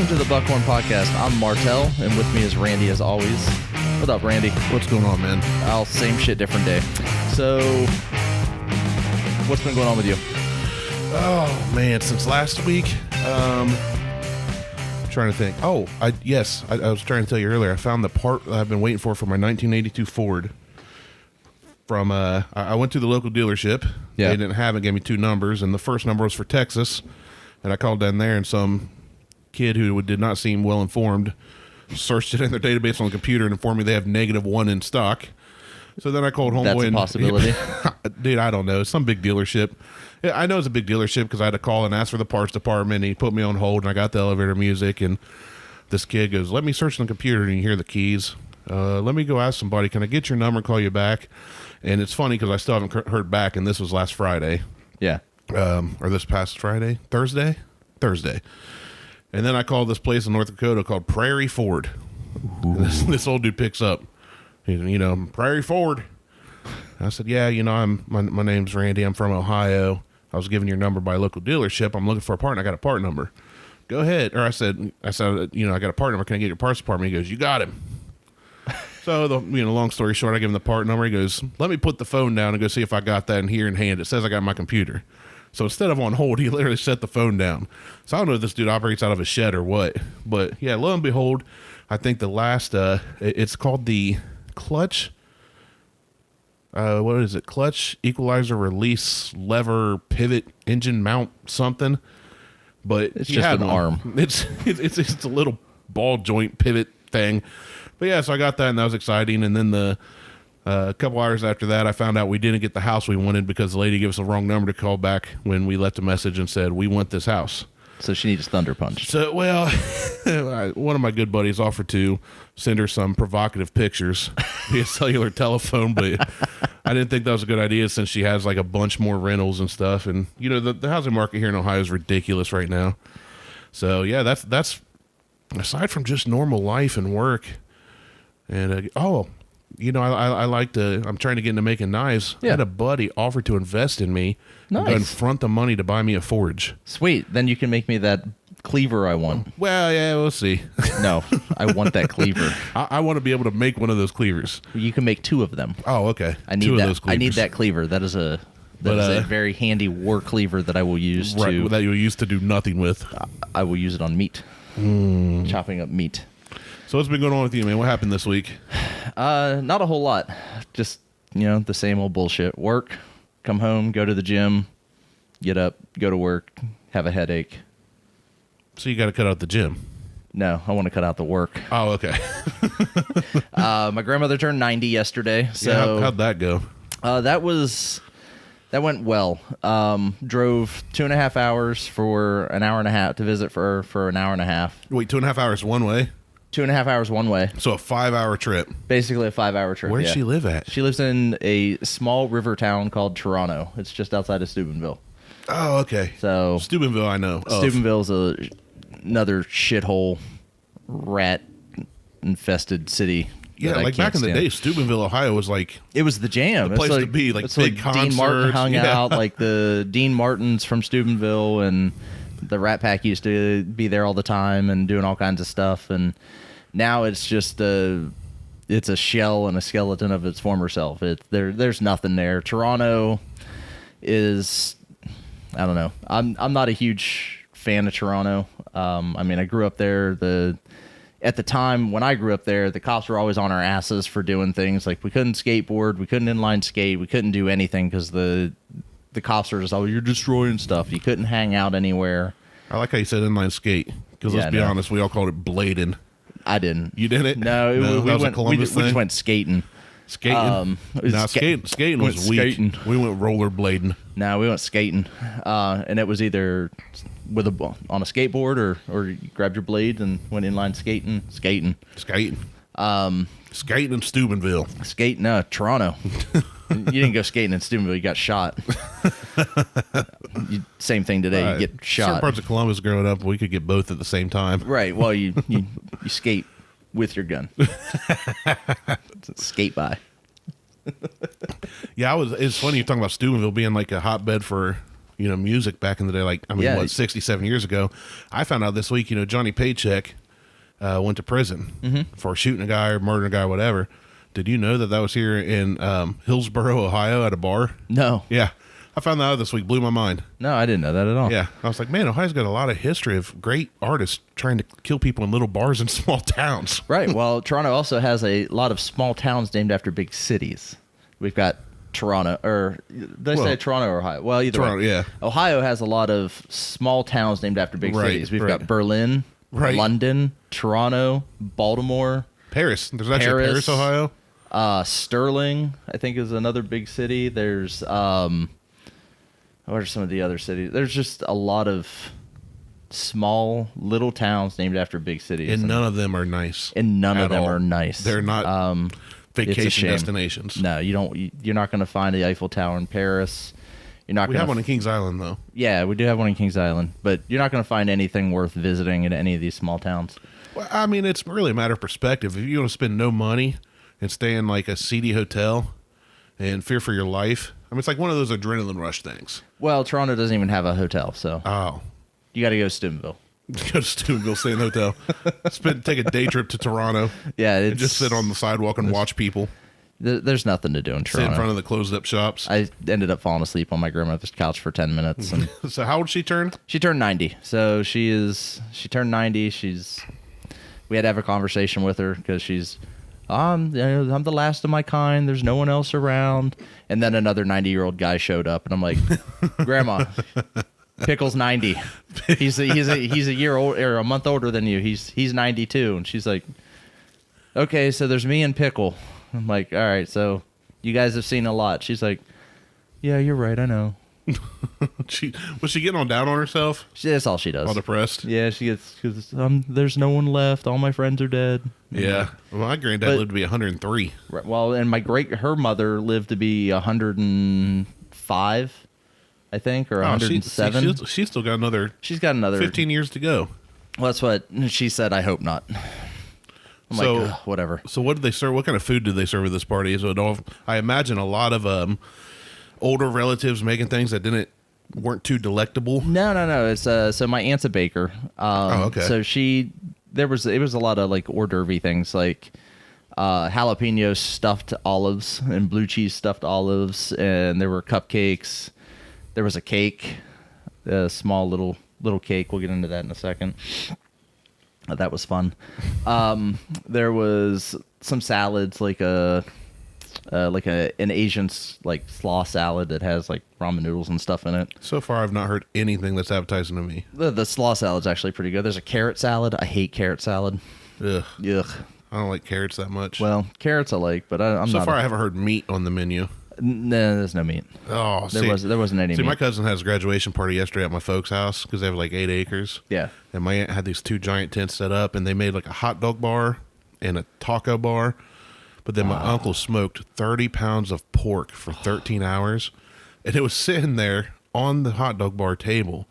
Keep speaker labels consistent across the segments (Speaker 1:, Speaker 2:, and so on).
Speaker 1: welcome to the Buckhorn Podcast. I'm Martelle, and with me is Randy, as always. What up, Randy?
Speaker 2: What's going on, man?
Speaker 1: Same shit, different day. So, what's been going on with you?
Speaker 2: Oh, man, since last week, I'm trying to think. I was trying to tell you earlier, I found the part that I've been waiting for my 1982 Ford. From, I went to the local dealership.
Speaker 1: Yeah.
Speaker 2: They didn't have it, gave me two numbers, and the first number was for Texas, and I called down there, and some kid who did not seem well informed searched it in their database on the computer and informed me they have -1 in stock. So then I called homeboy.
Speaker 1: That's a possibility.
Speaker 2: Dude, I don't know. It's some big dealership. Yeah, I know it's a big dealership because I had to call and ask for the parts department, and he put me on hold, and I got the elevator music, and this kid goes, let me search on the computer, and you hear the keys. Let me go ask somebody, can I get your number and call you back? And it's funny because I still haven't heard back, and this was last Friday.
Speaker 1: Yeah.
Speaker 2: Or this past Friday? Thursday. And then I called this place in North Dakota called Prairie Ford. This old dude picks up. Prairie Ford. I said, yeah, my name's Randy. I'm from Ohio. I was given your number by a local dealership. I'm looking for a part, and I got a part number. Go ahead. Or I said, I got a part number. Can I get your parts department? He goes, you got him. So, long story short, I give him the part number. He goes, let me put the phone down and go see if I got that in here in hand. It says I got my computer. So instead of on hold, he literally set the phone down. So I don't know if this dude operates out of a shed or what. But, yeah, lo and behold, I think the last, it's called the clutch. What is it? Clutch, equalizer, release, lever, pivot, engine mount, something. But
Speaker 1: it's just an arm.
Speaker 2: It's a little ball joint pivot thing. But yeah, so I got that, and that was exciting. And then a couple hours after that, I found out we didn't get the house we wanted because the lady gave us the wrong number to call back when we left a message and said, we want this house.
Speaker 1: So she needs Thunder Punch.
Speaker 2: So, well, one of my good buddies offered to send her some provocative pictures via cellular telephone, but I didn't think that was a good idea since she has like a bunch more rentals and stuff. And, the housing market here in Ohio is ridiculous right now. So, yeah, that's aside from just normal life and work. And, I like to, I'm trying to get into making knives.
Speaker 1: Yeah.
Speaker 2: I had a buddy offer to invest in me.
Speaker 1: Nice.
Speaker 2: And front the money to buy me a forge.
Speaker 1: Sweet. Then you can make me that cleaver I want.
Speaker 2: Well, yeah, we'll see.
Speaker 1: No, I want that cleaver.
Speaker 2: I want to be able to make one of those cleavers.
Speaker 1: You can make 2 of them.
Speaker 2: Oh, okay.
Speaker 1: I need
Speaker 2: 2
Speaker 1: that.
Speaker 2: of those cleavers.
Speaker 1: I need that cleaver. That is a very handy war cleaver that I will use
Speaker 2: that you'll use to do nothing with.
Speaker 1: I will use it on meat. Chopping up meat.
Speaker 2: So what's been going on with you, man? What happened this week?
Speaker 1: Not a whole lot. Just, the same old bullshit. Work, come home, go to the gym, get up, go to work, have a headache.
Speaker 2: So you got to cut out the gym.
Speaker 1: No, I want to cut out the work.
Speaker 2: Oh, okay.
Speaker 1: My grandmother turned 90 yesterday. So
Speaker 2: yeah, how'd that go?
Speaker 1: That went well. Drove 2.5 hours for an hour and a half to visit for an hour and a half.
Speaker 2: Wait, 2.5 hours one way?
Speaker 1: 2.5 hours one way.
Speaker 2: So a 5-hour trip.
Speaker 1: Basically a 5-hour trip.
Speaker 2: Where does she live at?
Speaker 1: She lives in a small river town called Toronto. It's just outside of Steubenville.
Speaker 2: Oh, okay.
Speaker 1: So
Speaker 2: Steubenville, I know.
Speaker 1: Steubenville's another shithole, rat-infested city.
Speaker 2: Yeah, like back in the day, Steubenville, Ohio was like...
Speaker 1: It was the jam.
Speaker 2: The place to be, like big concerts.
Speaker 1: Dean Martin hung out, like the Dean Martins from Steubenville, and the Rat Pack used to be there all the time and doing all kinds of stuff. And now it's just it's a shell and a skeleton of its former self. There's nothing there. Toronto is... I don't know. I'm not a huge fan of Toronto. I grew up there. At the time when I grew up there, the cops were always on our asses for doing things like we couldn't skateboard, we couldn't inline skate, we couldn't do anything because the cops were just you're destroying stuff. You couldn't hang out anywhere.
Speaker 2: I like how you said inline skate because let's be honest, we all called it blading.
Speaker 1: I didn't.
Speaker 2: You didn't?
Speaker 1: No, we just went skating.
Speaker 2: Skating? Skating was weak.
Speaker 1: Skating.
Speaker 2: We went rollerblading.
Speaker 1: No, we went skating. And it was either on a skateboard or you grabbed your blade and went inline skating. Skating
Speaker 2: in Steubenville.
Speaker 1: Toronto. You didn't go skating in Steubenville. You got shot. Same thing today. You get shot.
Speaker 2: Certain parts of Columbus growing up, we could get both at the same time.
Speaker 1: Right. Well, you skate with your gun. Skate by.
Speaker 2: Yeah, it's funny you're talking about Steubenville being like a hotbed for, music back in the day. Like, I mean,
Speaker 1: Yeah.
Speaker 2: 67 years ago. I found out this week, Johnny Paycheck went to prison for shooting a guy or murdering a guy, whatever. Did you know that was here in Hillsboro, Ohio, at a bar?
Speaker 1: No.
Speaker 2: Yeah. I found that out this week. Blew my mind.
Speaker 1: No, I didn't know that at all.
Speaker 2: Yeah. I was like, man, Ohio's got a lot of history of great artists trying to kill people in little bars in small towns.
Speaker 1: Right. Well, Toronto also has a lot of small towns named after big cities. We've got Toronto, or did I say Toronto or Ohio? Well, either
Speaker 2: Toronto,
Speaker 1: way.
Speaker 2: yeah.
Speaker 1: Ohio has a lot of small towns named after big cities. We've got Berlin, London, Toronto, Baltimore.
Speaker 2: Paris. There's actually Paris, Ohio.
Speaker 1: Sterling, I think, is another big city. There's what are some of the other cities? There's just a lot of small little towns named after big cities,
Speaker 2: and none of them are nice.
Speaker 1: And none of them
Speaker 2: all.
Speaker 1: are nice.
Speaker 2: They're not vacation destinations.
Speaker 1: No, you don't. You're not going to find the Eiffel Tower in Paris. You're not.
Speaker 2: We have one in Kings Island, though.
Speaker 1: Yeah, we do have one in Kings Island, but you're not going to find anything worth visiting in any of these small towns.
Speaker 2: Well, I mean, it's really a matter of perspective. If you want to spend no money and stay in like a seedy hotel and fear for your life, I mean, it's like one of those adrenaline rush things.
Speaker 1: Well, Toronto doesn't even have a hotel, so you got to go to Steubenville.
Speaker 2: Go to Steubenville, stay in the hotel, take a day trip to Toronto.
Speaker 1: Yeah,
Speaker 2: and just sit on the sidewalk and watch people.
Speaker 1: There's nothing to do in Toronto.
Speaker 2: Sit in front of the closed-up shops.
Speaker 1: I ended up falling asleep on my grandmother's couch for 10 minutes. And
Speaker 2: so how old she turned?
Speaker 1: She turned 90. So she turned 90. We had to have a conversation with her because I'm the last of my kind. There's no one else around. And then another 90-year-old guy showed up, and I'm like, Grandma, Pickle's 90. He's a year old or a month older than you. He's 92. And she's like, okay, so there's me and Pickle. I'm like, all right, so you guys have seen a lot. She's like, yeah, you're right, I know.
Speaker 2: Was she getting down on herself?
Speaker 1: That's all she does.
Speaker 2: All depressed?
Speaker 1: Yeah, she gets, because there's no one left. All my friends are dead.
Speaker 2: Yeah. Well, my granddad lived to be 103.
Speaker 1: Right, well, and her mother lived to be 105, I think, or 107.
Speaker 2: She's still got another.
Speaker 1: She's got another
Speaker 2: 15 years to go.
Speaker 1: Well, that's what she said. I hope not. I'm like, whatever.
Speaker 2: So what did they serve? What kind of food did they serve at this party? Is it all? I imagine a lot of older relatives making things that weren't too delectable.
Speaker 1: No. It's so my aunt's a baker.
Speaker 2: Okay.
Speaker 1: So it was a lot of like hors d'oeuvre things like jalapeno stuffed olives and blue cheese stuffed olives, and there were cupcakes. There was a cake, a small little cake. We'll get into that in a second. That was fun. There was some salads, like an Asian like slaw salad that has like ramen noodles and stuff in it.
Speaker 2: So far, I've not heard anything that's appetizing to me.
Speaker 1: The slaw salad's actually pretty good. There's a carrot salad. I hate carrot salad.
Speaker 2: Ugh.
Speaker 1: Yuck.
Speaker 2: I don't like carrots that much.
Speaker 1: Well, carrots I like, but I'm
Speaker 2: so
Speaker 1: not.
Speaker 2: So far, I haven't heard meat on the menu.
Speaker 1: No, there's no meat.
Speaker 2: Oh,
Speaker 1: there wasn't any meat.
Speaker 2: My cousin has a graduation party yesterday at my folks' house because they have like 8 acres.
Speaker 1: Yeah.
Speaker 2: And my aunt had these 2 giant tents set up, and they made like a hot dog bar and a taco bar. But then my uncle smoked 30 pounds of pork for 13 hours, and it was sitting there on the hot dog bar table.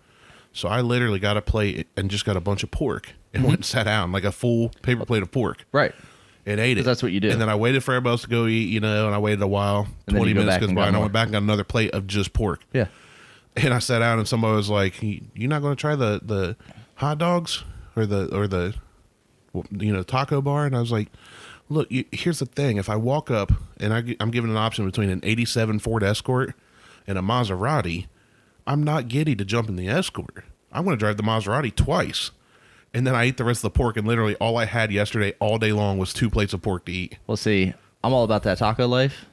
Speaker 2: So I literally got a plate and just got a bunch of pork and went and sat down, like a full paper plate of pork.
Speaker 1: Right.
Speaker 2: And ate it.
Speaker 1: That's what you do.
Speaker 2: And then I waited for everybody else to go eat, and I waited a while. 20 minutes goes by, and I went back and got another plate of just pork.
Speaker 1: Yeah.
Speaker 2: And I sat down, and somebody was like, "You're not going to try the hot dogs or the taco bar?" And I was like, "Look, here's the thing. If I walk up and I'm given an option between an '87 Ford Escort and a Maserati, I'm not giddy to jump in the Escort. I'm going to drive the Maserati twice." And then I ate the rest of the pork, and literally all I had yesterday all day long was 2 plates of pork to eat.
Speaker 1: Well, see, I'm all about that taco life,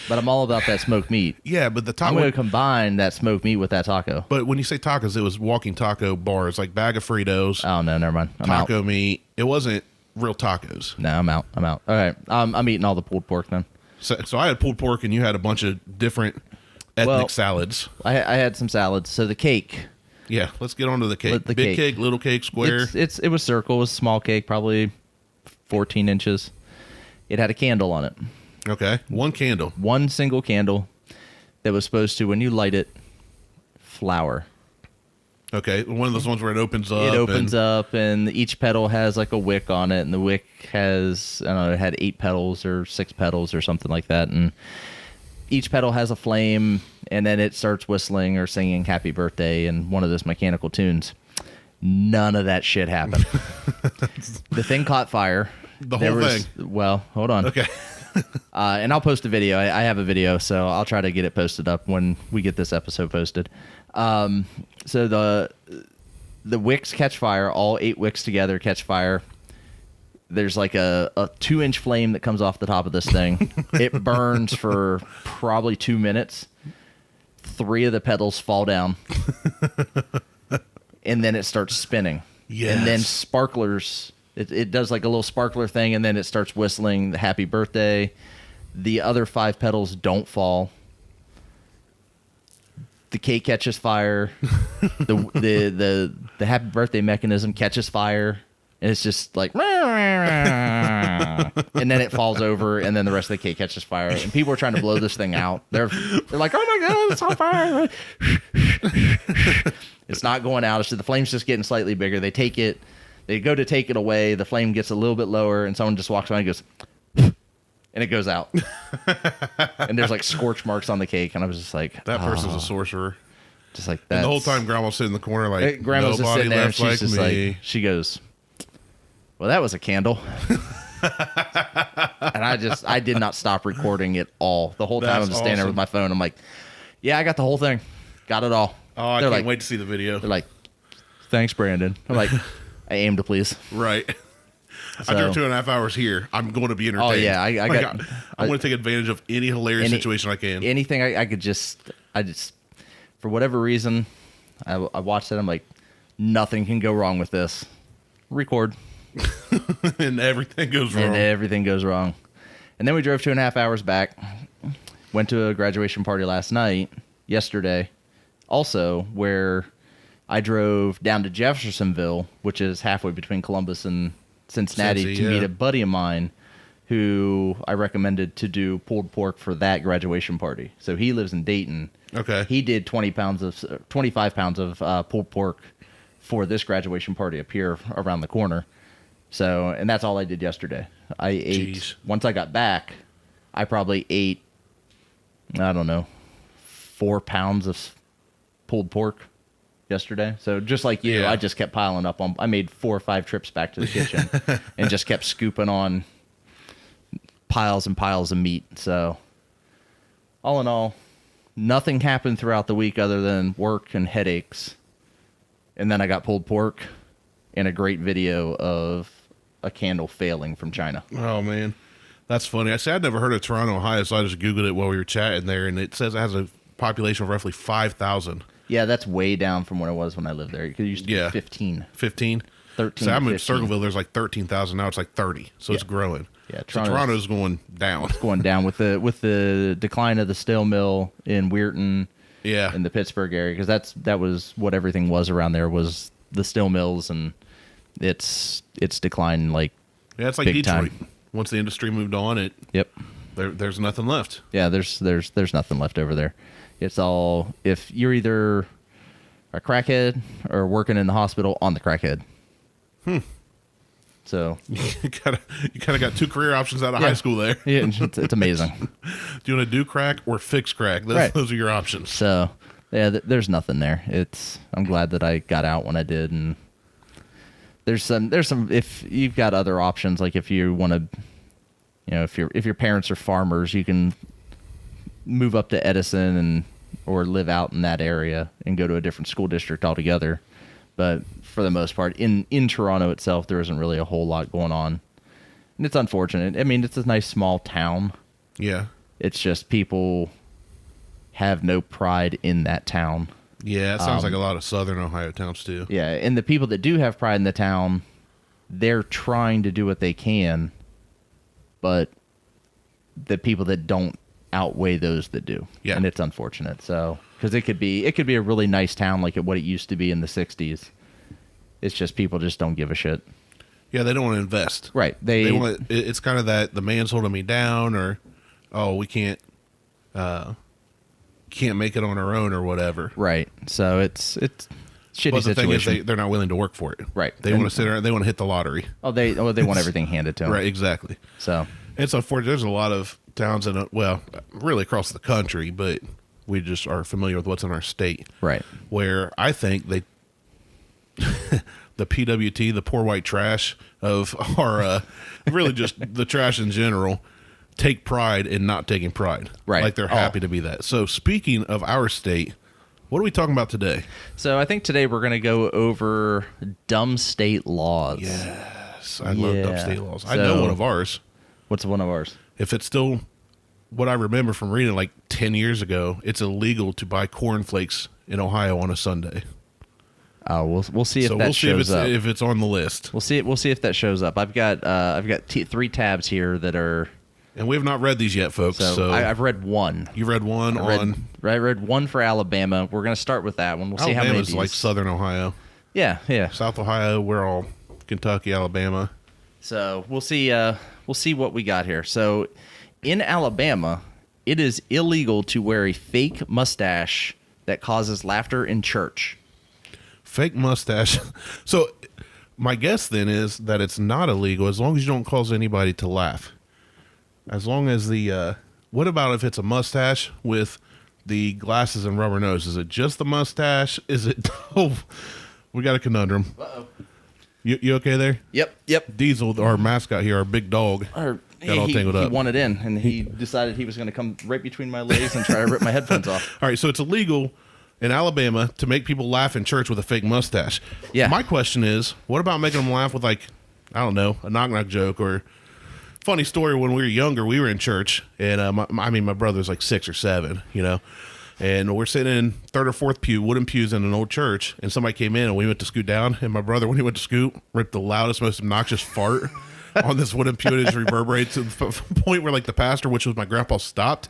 Speaker 1: but I'm all about that smoked meat.
Speaker 2: Yeah, but the taco...
Speaker 1: I'm going to combine that smoked meat with that taco.
Speaker 2: But when you say tacos, it was walking taco bars, like bag of Fritos.
Speaker 1: Oh, no, never mind. I'm
Speaker 2: taco
Speaker 1: out.
Speaker 2: Meat. It wasn't real tacos.
Speaker 1: No, I'm out. All right. I'm eating all the pulled pork then.
Speaker 2: So I had pulled pork, and you had a bunch of different ethnic salads.
Speaker 1: I had some salads. So the cake...
Speaker 2: Yeah, let's get on to the cake. Big cake, little cake, square.
Speaker 1: It was circle. It was a small cake, probably 14 inches. It had a candle on it.
Speaker 2: Okay, one candle.
Speaker 1: One single candle that was supposed to, when you light it, flower.
Speaker 2: Okay, one of those ones where it opens up.
Speaker 1: It opens up, and each petal has like a wick on it, and the wick has, I don't know, it had 8 petals or 6 petals or something like that, and each petal has a flame, and then it starts whistling or singing "Happy Birthday" and one of those mechanical tunes. None of that shit happened. The thing caught fire.
Speaker 2: The whole thing.
Speaker 1: Well, hold on.
Speaker 2: Okay.
Speaker 1: And I'll post a video. I have a video, so I'll try to get it posted up when we get this episode posted. So the wicks catch fire. All 8 wicks together catch fire. There's like a 2-inch flame that comes off the top of this thing. It burns for probably 2 minutes. 3 of the petals fall down. And then it starts spinning.
Speaker 2: Yes.
Speaker 1: And then sparklers. It does like a little sparkler thing, and then it starts whistling the happy birthday. The other 5 petals don't fall. The cake catches fire. the happy birthday mechanism catches fire. And it's just like, and then it falls over, and then the rest of the cake catches fire. And people are trying to blow this thing out. They're like, oh my God, it's on fire. It's not going out. It's just, the flame's just getting slightly bigger. They go to take it away. The flame gets a little bit lower, and someone just walks by and goes, and it goes out. And there's like scorch marks on the cake. And I was just like,
Speaker 2: that person's a sorcerer.
Speaker 1: Just like that.
Speaker 2: And the whole time, Grandma's sitting in the corner like,
Speaker 1: Grandma's just sitting there, and she's
Speaker 2: like
Speaker 1: just
Speaker 2: me.
Speaker 1: like, she goes, well, that was a candle. And I did not stop recording it all. The whole time I'm just standing there with my phone. I'm like, yeah, I got the whole thing. Got it all.
Speaker 2: Oh, I can't wait to see the video.
Speaker 1: They're like, thanks, Brandon. I'm like, I aim to please.
Speaker 2: Right. I drove 2.5 hours here. I'm going to be entertained.
Speaker 1: Oh, yeah. I
Speaker 2: want to take advantage of any hilarious situation I can.
Speaker 1: Anything I could I just, for whatever reason, I watched it. I'm like, nothing can go wrong with this. Record.
Speaker 2: And everything goes wrong.
Speaker 1: And then we drove 2.5 hours back. Went to a graduation party yesterday, also, where I drove down to Jeffersonville, which is halfway between Columbus and Cincinnati, to meet a buddy of mine who I recommended to do pulled pork for that graduation party. So he lives in Dayton.
Speaker 2: Okay.
Speaker 1: He did 25 pounds of pulled pork for this graduation party up here around the corner. So, and that's all I did yesterday. I ate, once I got back, I probably ate, I don't know, 4 pounds of pulled pork yesterday. So just like you, I just kept piling up on, I made 4 or 5 trips back to the kitchen and just kept scooping on piles and piles of meat. So all in all, nothing happened throughout the week other than work and headaches. And then I got pulled pork and a great video of a candle failing from China.
Speaker 2: Oh, man. That's funny. I'd never heard of Toronto, Ohio, so I just Googled it while we were chatting there, and it says it has a population of roughly 5,000.
Speaker 1: Yeah, that's way down from what it was when I lived there. It used to be 15.
Speaker 2: 15?
Speaker 1: 13.
Speaker 2: So I'm in Circleville, there's like 13,000. Now it's like 30, so it's growing.
Speaker 1: Yeah,
Speaker 2: Toronto's going down.
Speaker 1: It's going down with the decline of the steel mill in Weirton.
Speaker 2: Yeah.
Speaker 1: In the Pittsburgh area, because that was what everything was around there, was the steel mills, and it's declined like
Speaker 2: it's like
Speaker 1: big
Speaker 2: Detroit.
Speaker 1: Time.
Speaker 2: Once the industry moved on, there's nothing left.
Speaker 1: Yeah, there's nothing left over there. It's all, if you're either a crackhead or working in the hospital on the crackhead. So
Speaker 2: you kind of got 2 career options out of high school there.
Speaker 1: Yeah, it's amazing.
Speaker 2: Do you want to do crack or fix crack? Those are your options.
Speaker 1: So yeah, there's nothing there. I'm glad that I got out when I did, and there's some if you've got other options, like if you want to, if your parents are farmers, you can move up to Edison or live out in that area and go to a different school district altogether. But for the most part, in Toronto itself, there isn't really a whole lot going on. And it's unfortunate. I mean, it's a nice small town.
Speaker 2: Yeah.
Speaker 1: It's just people have no pride in that town.
Speaker 2: Yeah, it sounds like a lot of southern Ohio towns too.
Speaker 1: Yeah, and the people that do have pride in the town, they're trying to do what they can, but the people that don't outweigh those that do.
Speaker 2: Yeah.
Speaker 1: And it's unfortunate. So, because it could be a really nice town like what it used to be in the 60s. It's just people just don't give a shit.
Speaker 2: Yeah, they don't want to invest.
Speaker 1: Right.
Speaker 2: They want. It's kind of that the man's holding me down, or we can't make it on our own, or whatever.
Speaker 1: Right. So it's shitty
Speaker 2: but the
Speaker 1: situation.
Speaker 2: thing is, they're not willing to work for it.
Speaker 1: Right.
Speaker 2: They want to sit there. They want to hit the lottery.
Speaker 1: They want everything handed to them.
Speaker 2: Right. Exactly.
Speaker 1: So
Speaker 2: It's unfortunate. There's a lot of towns in, well, really across the country, but we just are familiar with what's in our state.
Speaker 1: Right.
Speaker 2: Where I think they, the PWT, the poor white trash of our, really just the trash in general, take pride in not taking pride.
Speaker 1: Right.
Speaker 2: Like they're happy to be that. So speaking of our state, what are we talking about today?
Speaker 1: So I think today we're going to go over dumb state laws.
Speaker 2: Yes. I love dumb state laws. I
Speaker 1: So,
Speaker 2: know one of ours.
Speaker 1: What's one of ours?
Speaker 2: If it's still what I remember from reading like 10 years ago, it's illegal to buy cornflakes in Ohio on a Sunday.
Speaker 1: Oh, we'll see if
Speaker 2: So
Speaker 1: that
Speaker 2: we'll see
Speaker 1: shows up.
Speaker 2: if it's on the list.
Speaker 1: We'll see if that shows up. I've got 3 tabs here that are.
Speaker 2: And we have not read these yet, folks. So
Speaker 1: I've read one.
Speaker 2: You read one
Speaker 1: I read one for Alabama. We're going to start with that one. We'll see how many of
Speaker 2: Alabama's
Speaker 1: these.
Speaker 2: like Southern Ohio.
Speaker 1: Yeah.
Speaker 2: South Ohio, we're all Kentucky, Alabama.
Speaker 1: So we'll see what we got here. So in Alabama, it is illegal to wear a fake mustache that causes laughter in church.
Speaker 2: Fake mustache. So my guess then is that it's not illegal as long as you don't cause anybody to laugh. As long as what about if it's a mustache with the glasses and rubber nose? Is it just the mustache? Is it? Oh, we got a conundrum.
Speaker 1: Uh-oh.
Speaker 2: You okay there?
Speaker 1: Yep.
Speaker 2: Diesel, our mascot here, our big dog, got all tangled up.
Speaker 1: He wanted in, and he decided he was going to come right between my legs and try to rip my headphones off.
Speaker 2: All right, so it's illegal in Alabama to make people laugh in church with a fake mustache.
Speaker 1: Yeah.
Speaker 2: My question is, what about making them laugh with, like, I don't know, a knock-knock joke or... Funny story, when we were younger, we were in church, and my brother's like 6 or 7, and we're sitting in third or fourth pew, wooden pews in an old church, and somebody came in, and we went to scoot down, and my brother, when he went to scoot, ripped the loudest, most obnoxious fart on this wooden pew, and it just reverberated to the point where, like, the pastor, which was my grandpa, stopped.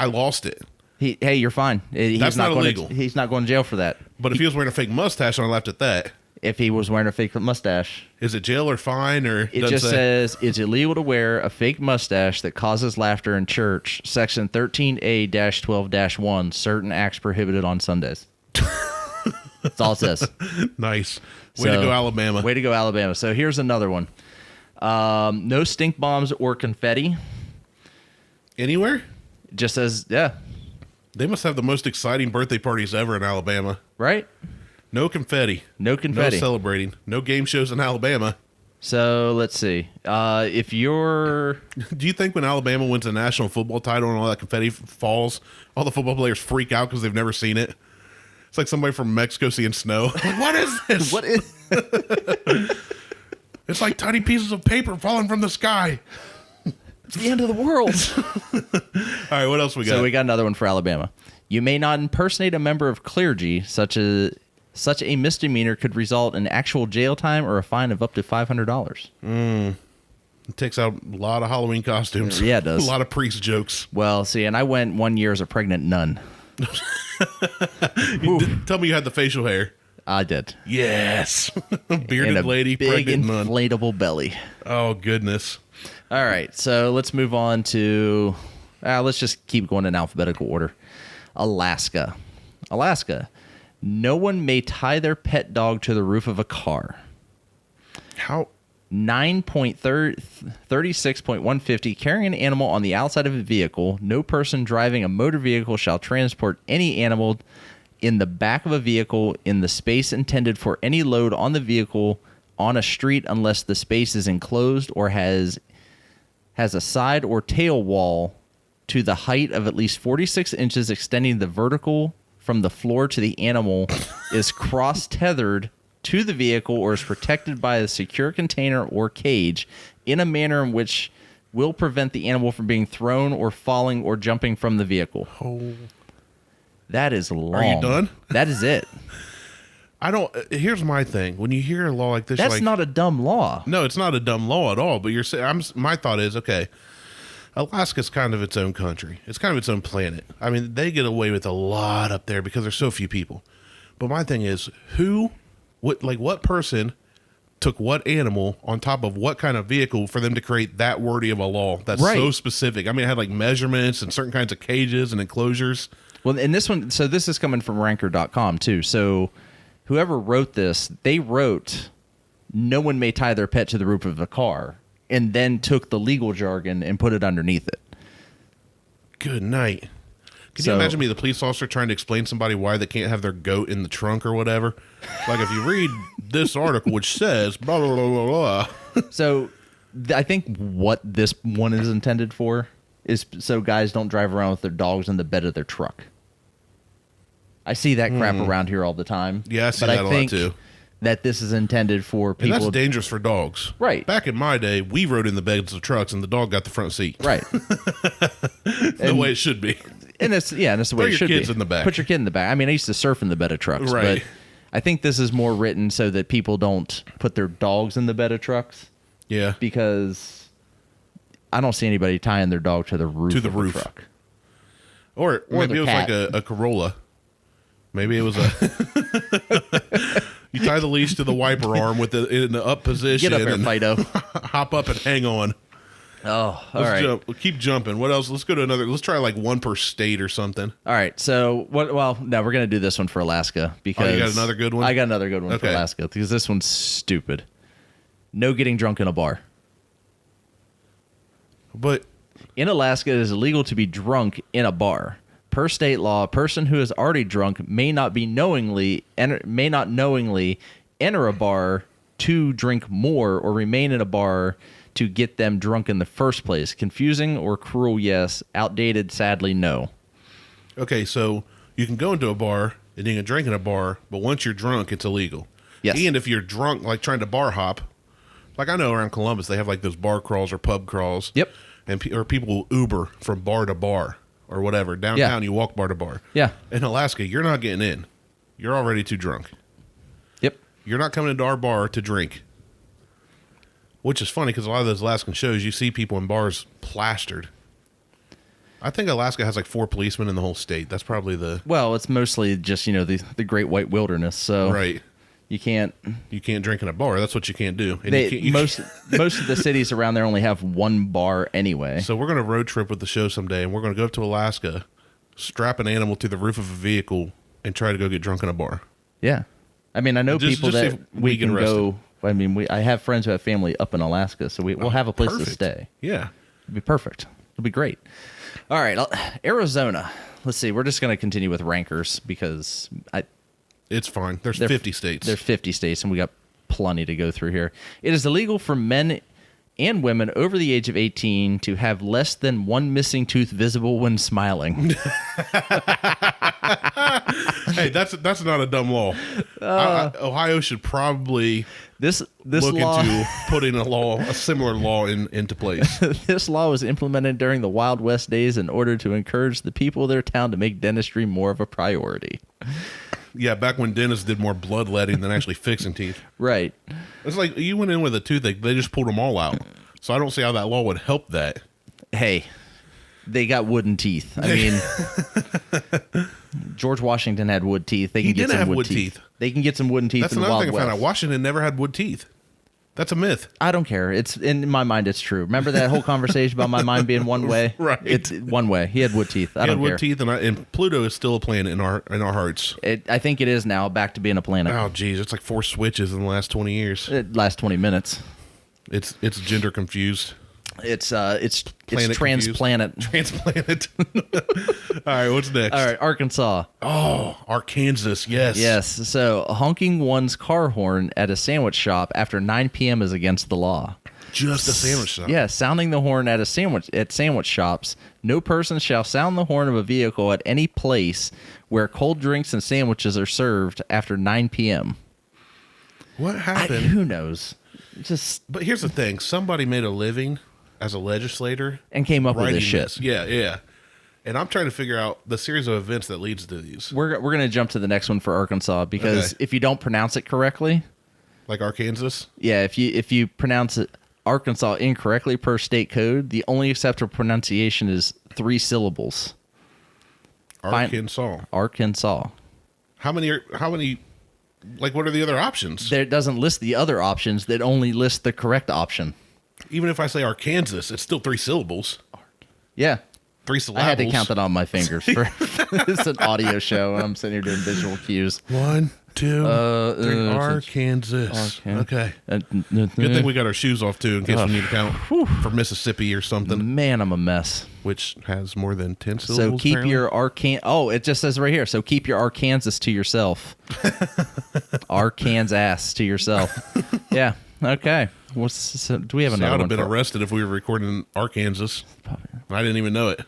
Speaker 2: I lost it.
Speaker 1: Hey, you're fine.
Speaker 2: That's not illegal.
Speaker 1: He's not going to jail for that.
Speaker 2: But if he was wearing a fake mustache, and I laughed at that.
Speaker 1: If he was wearing a fake mustache.
Speaker 2: Is it jail or fine? Or
Speaker 1: it just says it's illegal to wear a fake mustache that causes laughter in church. Section 13A-12-1. Certain acts prohibited on Sundays. That's all it says.
Speaker 2: Nice. Way to go, Alabama.
Speaker 1: Way to go, Alabama. So here's another one. No stink bombs or confetti.
Speaker 2: Anywhere?
Speaker 1: It just says, yeah.
Speaker 2: They must have the most exciting birthday parties ever in Alabama.
Speaker 1: Right?
Speaker 2: No confetti.
Speaker 1: No confetti.
Speaker 2: No celebrating. No game shows in Alabama.
Speaker 1: So let's see. If you're...
Speaker 2: Do you think when Alabama wins a national football title and all that confetti falls, all the football players freak out because they've never seen it? It's like somebody from Mexico seeing snow. Like, what is this?
Speaker 1: What is...
Speaker 2: It's like tiny pieces of paper falling from the sky.
Speaker 1: It's the end of the world.
Speaker 2: All right, what else we got?
Speaker 1: So we got another one for Alabama. You may not impersonate a member of clergy, such a misdemeanor could result in actual jail time or a fine of up to $500.
Speaker 2: It takes out a lot of Halloween costumes.
Speaker 1: Yeah, it does.
Speaker 2: A lot of priest jokes.
Speaker 1: Well, see, and I went 1 year as a pregnant nun.
Speaker 2: Tell me you had the facial hair.
Speaker 1: I did.
Speaker 2: Yes. Bearded
Speaker 1: and a
Speaker 2: lady,
Speaker 1: big
Speaker 2: pregnant nun.
Speaker 1: inflatable belly.
Speaker 2: Oh, goodness.
Speaker 1: All right, so let's move on to... let's just keep going in alphabetical order. Alaska. No one may tie their pet dog to the roof of a car.
Speaker 2: How?
Speaker 1: 9.36.150, carrying an animal on the outside of a vehicle. No person driving a motor vehicle shall transport any animal in the back of a vehicle in the space intended for any load on the vehicle on a street unless the space is enclosed or has a side or tail wall to the height of at least 46 inches extending the vertical from the floor to the animal is cross-tethered to the vehicle or is protected by a secure container or cage in a manner in which will prevent the animal from being thrown or falling or jumping from the vehicle.
Speaker 2: Oh.
Speaker 1: That is long.
Speaker 2: Are you done?
Speaker 1: That is it.
Speaker 2: Here's my thing. When you hear a law like this,
Speaker 1: that's not a dumb law.
Speaker 2: No, it's not a dumb law at all. But you're saying, my thought is, okay, Alaska's kind of its own country. It's kind of its own planet. I mean, they get away with a lot up there because there's so few people. But my thing is, what person took what animal on top of what kind of vehicle for them to create that wordy of a law that's so specific? I mean, it had like measurements and certain kinds of cages and enclosures.
Speaker 1: Well, and this one, so this is coming from ranker.com too. So whoever wrote this, they wrote, no one may tie their pet to the roof of a car. and then took the legal jargon and put it underneath it.
Speaker 2: Good night. Can you imagine me, the police officer, trying to explain to somebody why they can't have their goat in the trunk or whatever? Like, if you read this article, which says blah, blah, blah, blah, blah.
Speaker 1: So I think what this one is intended for is so guys don't drive around with their dogs in the bed of their truck. I see that crap around here all the time.
Speaker 2: Yeah, I see that a lot, too.
Speaker 1: That this is intended for people.
Speaker 2: And that's dangerous for dogs.
Speaker 1: Right.
Speaker 2: Back in my day, we rode in the beds of trucks, and the dog got the front seat.
Speaker 1: Right.
Speaker 2: The way it should be.
Speaker 1: And it's the way it should be. Put your kids
Speaker 2: in the back.
Speaker 1: Put your kid in the back. I mean, I used to surf in the bed of trucks.
Speaker 2: Right.
Speaker 1: But I think this is more written so that people don't put their dogs in the bed of trucks.
Speaker 2: Yeah.
Speaker 1: Because I don't see anybody tying their dog to the roof of the truck.
Speaker 2: Or maybe it was like a Corolla. Maybe it was a... You tie the leash to the wiper arm with it in the up position.
Speaker 1: Get up there, Fido.
Speaker 2: Hop up and hang on.
Speaker 1: Oh, all right.
Speaker 2: Jump. We'll keep jumping. What else? Let's go to another. Let's try like one per state or something.
Speaker 1: All right. So what? Well, no, we're gonna do this one for Alaska because
Speaker 2: you got another good one.
Speaker 1: I got another good one for Alaska because this one's stupid. No getting drunk in a bar.
Speaker 2: But
Speaker 1: in Alaska, it is illegal to be drunk in a bar. Per state law, a person who is already drunk may not knowingly enter a bar to drink more or remain in a bar to get them drunk in the first place. Confusing or cruel, yes. Outdated, sadly, no.
Speaker 2: Okay, so you can go into a bar and you can drink in a bar, but once you're drunk, it's illegal.
Speaker 1: Yes.
Speaker 2: And if you're drunk, like trying to bar hop, like I know around Columbus, they have like those bar crawls or pub crawls.
Speaker 1: Yep.
Speaker 2: And or people will Uber from bar to bar or whatever. Downtown, you walk bar to bar.
Speaker 1: Yeah.
Speaker 2: In Alaska, you're not getting in. You're already too drunk.
Speaker 1: Yep.
Speaker 2: You're not coming into our bar to drink. Which is funny because a lot of those Alaskan shows, you see people in bars plastered. I think Alaska has like 4 policemen in the whole state. That's probably the...
Speaker 1: Well, it's mostly just, the great white wilderness. So
Speaker 2: right.
Speaker 1: You can't
Speaker 2: drink in a bar. That's what you can't do. And
Speaker 1: most of the cities around there only have one bar anyway.
Speaker 2: So we're going to road trip with the show someday, and we're going to go up to Alaska, strap an animal to the roof of a vehicle, and try to go get drunk in a bar.
Speaker 1: Yeah. I mean, I know people that we can go... I mean, I have friends who have family up in Alaska, so we'll have a place to stay.
Speaker 2: Yeah.
Speaker 1: It'll be perfect. It'll be great. All right, Arizona. Let's see. We're just going to continue with rankers because
Speaker 2: it's fine. There's 50 states.
Speaker 1: There's 50 states, and we got plenty to go through here. It is illegal for men and women over the age of 18 to have less than one missing tooth visible when smiling.
Speaker 2: Hey, that's not a dumb law. Ohio should probably
Speaker 1: look
Speaker 2: law, into putting a similar law into place.
Speaker 1: This law was implemented during the Wild West days in order to encourage the people of their town to make dentistry more of a priority.
Speaker 2: Yeah, back when dentists did more bloodletting than actually fixing teeth.
Speaker 1: Right.
Speaker 2: It's like you went in with a toothache, they just pulled them all out. So I don't see how that law would help that.
Speaker 1: Hey, they got wooden teeth. I mean, George Washington had wood teeth. They can get some wood teeth. They can get some wooden teeth in the Wild West. That's another thing I found out.
Speaker 2: Washington never had wood teeth. That's a myth.
Speaker 1: I don't care. It's in my mind. It's true. Remember that whole conversation about my mind being one way?
Speaker 2: Right.
Speaker 1: It's one way. He had wood teeth. I don't care.
Speaker 2: He had wood teeth, and Pluto is still a planet in our hearts.
Speaker 1: I think it is now back to being a planet.
Speaker 2: Oh, geez, it's like 4 switches in the last 20 years.
Speaker 1: Last 20 minutes.
Speaker 2: It's gender confused.
Speaker 1: It's transplanted.
Speaker 2: Transplanted. All right, what's next?
Speaker 1: All right, Arkansas.
Speaker 2: Oh, Arkansas, yes.
Speaker 1: Yes. So honking one's car horn at a sandwich shop after 9 p.m. is against the law.
Speaker 2: Just a sandwich shop.
Speaker 1: Yeah, sounding the horn at sandwich shops. No person shall sound the horn of a vehicle at any place where cold drinks and sandwiches are served after 9 p.m.
Speaker 2: What happened?
Speaker 1: Who knows?
Speaker 2: But here's the thing. Somebody made a living as a legislator
Speaker 1: and came up with this shit.
Speaker 2: Yeah. And I'm trying to figure out the series of events that leads to these.
Speaker 1: We're going to jump to the next one for Arkansas because if you don't pronounce it correctly,
Speaker 2: like Arkansas?
Speaker 1: Yeah, if you pronounce it Arkansas incorrectly per state code, the only acceptable pronunciation is 3 syllables.
Speaker 2: Arkansas.
Speaker 1: Arkansas.
Speaker 2: How many like what are the other options?
Speaker 1: There doesn't list the other options, that only lists the correct option.
Speaker 2: Even if I say Arkansas, it's still 3 syllables.
Speaker 1: Yeah.
Speaker 2: 3 syllables.
Speaker 1: I had to count that on my fingers. It's an audio show, and I'm sitting here doing visual cues.
Speaker 2: 1, 2, 3, Arkansas. Okay. Good thing we got our shoes off, too, in case we need to count for Mississippi or something.
Speaker 1: Man, I'm a mess.
Speaker 2: Which has more than 10 syllables,
Speaker 1: So keep
Speaker 2: apparently.
Speaker 1: your it just says right here. So keep your Arkansas to yourself. Arkansas to yourself. Yeah. Okay. Do we have another
Speaker 2: I would
Speaker 1: one?
Speaker 2: have been arrested if we were recording in Arkansas. I didn't even know it.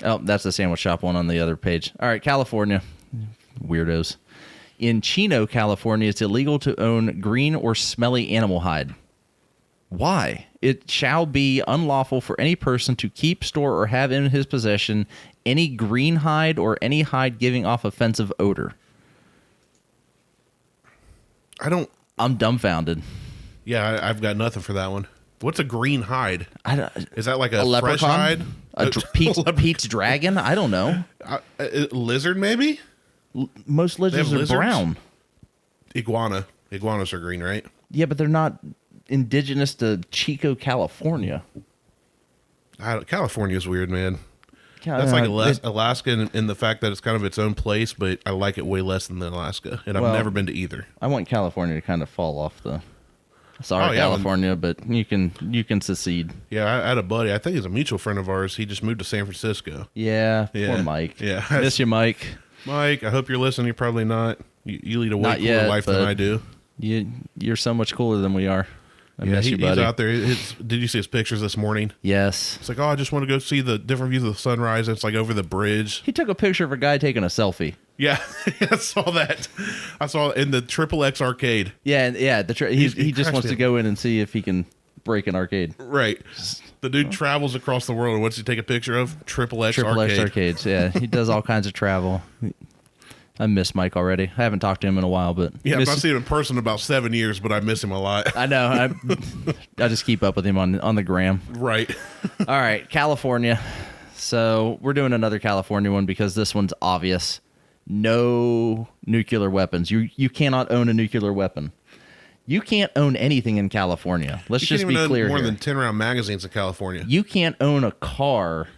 Speaker 1: Oh, that's the sandwich shop one on the other page. All right, California. Weirdos. In Chino, California, it's illegal to own green or smelly animal hide. Why? It shall be unlawful for any person to keep, store, or have in his possession any green hide or any hide giving off offensive odor. I'm dumbfounded.
Speaker 2: Yeah, I've got nothing for that one. What's a green hide? Is that like a fresh
Speaker 1: leprechaun?
Speaker 2: hide?
Speaker 1: Pete's dragon? I don't know.
Speaker 2: Lizard, maybe?
Speaker 1: Most lizards are brown.
Speaker 2: Iguana. Iguanas are green, right?
Speaker 1: Yeah, but they're not indigenous to Chico, California.
Speaker 2: California's weird, man. That's like Alaska in the fact that it's kind of its own place, but I like it way less than Alaska, and I've never been to either.
Speaker 1: I want California to kind of fall off the... Sorry, California, but you can secede.
Speaker 2: Yeah, I had a buddy. I think he's a mutual friend of ours. He just moved to San Francisco.
Speaker 1: Yeah. Poor Mike.
Speaker 2: Yeah.
Speaker 1: Miss you, Mike.
Speaker 2: Mike, I hope you're listening. You're probably not. You lead a way cooler life than I do.
Speaker 1: You're so much cooler than we are. I miss you, buddy.
Speaker 2: He's out there. Did you see his pictures this morning?
Speaker 1: Yes.
Speaker 2: It's like, I just want to go see the different views of the sunrise. It's like over the bridge.
Speaker 1: He took a picture of a guy taking a selfie.
Speaker 2: Yeah, I saw that. I saw it in the XXX arcade.
Speaker 1: Yeah. He just wants to go in and see if he can break an arcade.
Speaker 2: Right. The dude travels across the world. What's he take a picture of? XXX
Speaker 1: X arcades. Yeah, he does all kinds of travel. I miss Mike already. I haven't talked to him in a while, but
Speaker 2: I've not seen him in person in about 7 years, but I miss him a lot.
Speaker 1: I know. I just keep up with him on the gram.
Speaker 2: Right.
Speaker 1: All right, California. So we're doing another California one because this one's obvious. No nuclear weapons. You cannot own a nuclear weapon. You can't own anything in California. Let's just be clear
Speaker 2: more
Speaker 1: here.
Speaker 2: than 10 round magazines in California.
Speaker 1: You can't own a car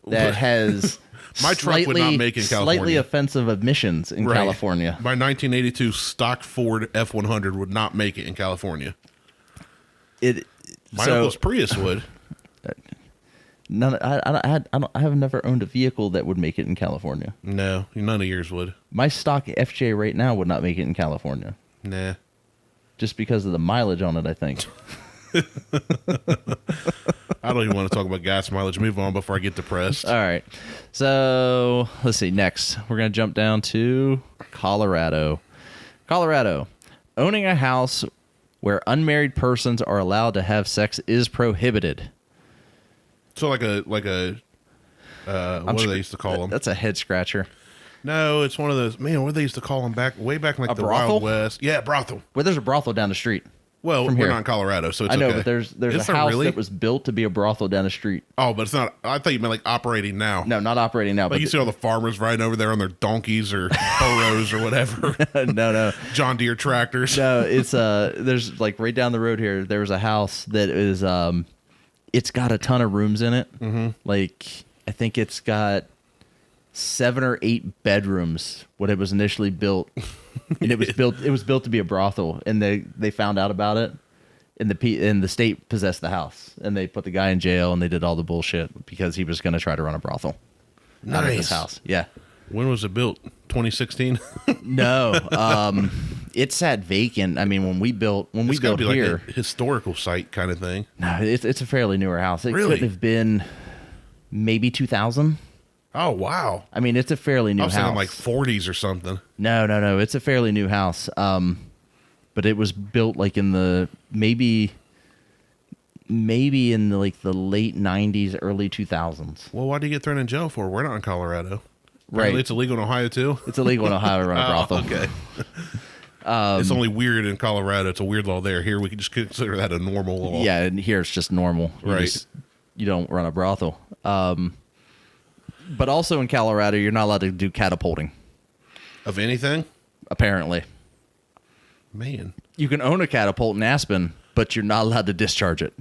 Speaker 1: that has
Speaker 2: my truck would not make it in California.
Speaker 1: Slightly offensive emissions in California.
Speaker 2: My 1982 stock Ford F100 would not make it in California. My uncle's Prius would.
Speaker 1: I have never owned a vehicle that would make it in California.
Speaker 2: No, none of yours would.
Speaker 1: My stock FJ right now would not make it in California.
Speaker 2: Nah.
Speaker 1: Just because of the mileage on it, I think.
Speaker 2: I don't even want to talk about gas mileage. Move on before I get depressed.
Speaker 1: All right. So let's see. Next, we're going to jump down to Colorado. Colorado. Owning a house where unmarried persons are allowed to have sex is prohibited.
Speaker 2: So like a what do they used to call them?
Speaker 1: That's a head scratcher.
Speaker 2: No, it's one of those, man, what do they used to call them way back in like the
Speaker 1: brothel?
Speaker 2: Wild West? Yeah, brothel.
Speaker 1: Well, there's a brothel down the street.
Speaker 2: Well,
Speaker 1: from
Speaker 2: we're
Speaker 1: here.
Speaker 2: not in Colorado, so it's
Speaker 1: I know,
Speaker 2: okay.
Speaker 1: but there's a house that was built to be a brothel down the street.
Speaker 2: Oh, but it's not. I thought you meant like operating now.
Speaker 1: No, not operating now.
Speaker 2: Like
Speaker 1: but
Speaker 2: you see all the farmers riding over there on their donkeys or burros or whatever.
Speaker 1: No.
Speaker 2: John Deere tractors.
Speaker 1: No, it's there's like right down the road here. There's a house that is it's got a ton of rooms in it. Mm-hmm. Like I think it's got 7 or 8 bedrooms when it was initially built, and it was built to be a brothel, and they found out about it, and the state possessed the house, and they put the guy in jail, and they did all the bullshit because he was going to try to run a brothel out of his house. Yeah.
Speaker 2: When was it built? 2016?
Speaker 1: No, it sat vacant. I mean, when we built here,
Speaker 2: like a historical site kind of thing.
Speaker 1: No, it's a fairly newer house. It
Speaker 2: Really?
Speaker 1: couldn't have been maybe 2000.
Speaker 2: Oh wow!
Speaker 1: I mean, it's a fairly new
Speaker 2: I was
Speaker 1: house.
Speaker 2: thinking like 40s or something.
Speaker 1: No. It's a fairly new house. But it was built like in the maybe in the, like the late 90s, early 2000s.
Speaker 2: Well, why do you get thrown in jail for? We're not in Colorado.
Speaker 1: Right.
Speaker 2: Apparently it's illegal in Ohio too.
Speaker 1: It's illegal in Ohio to run a brothel.
Speaker 2: Okay. It's only weird in Colorado. It's a weird law there. Here we can just consider that a normal law.
Speaker 1: Yeah, and here it's just normal. You don't run a brothel. But also in Colorado, you're not allowed to do catapulting.
Speaker 2: Of anything?
Speaker 1: Apparently.
Speaker 2: Man.
Speaker 1: You can own a catapult in Aspen, but you're not allowed to discharge it.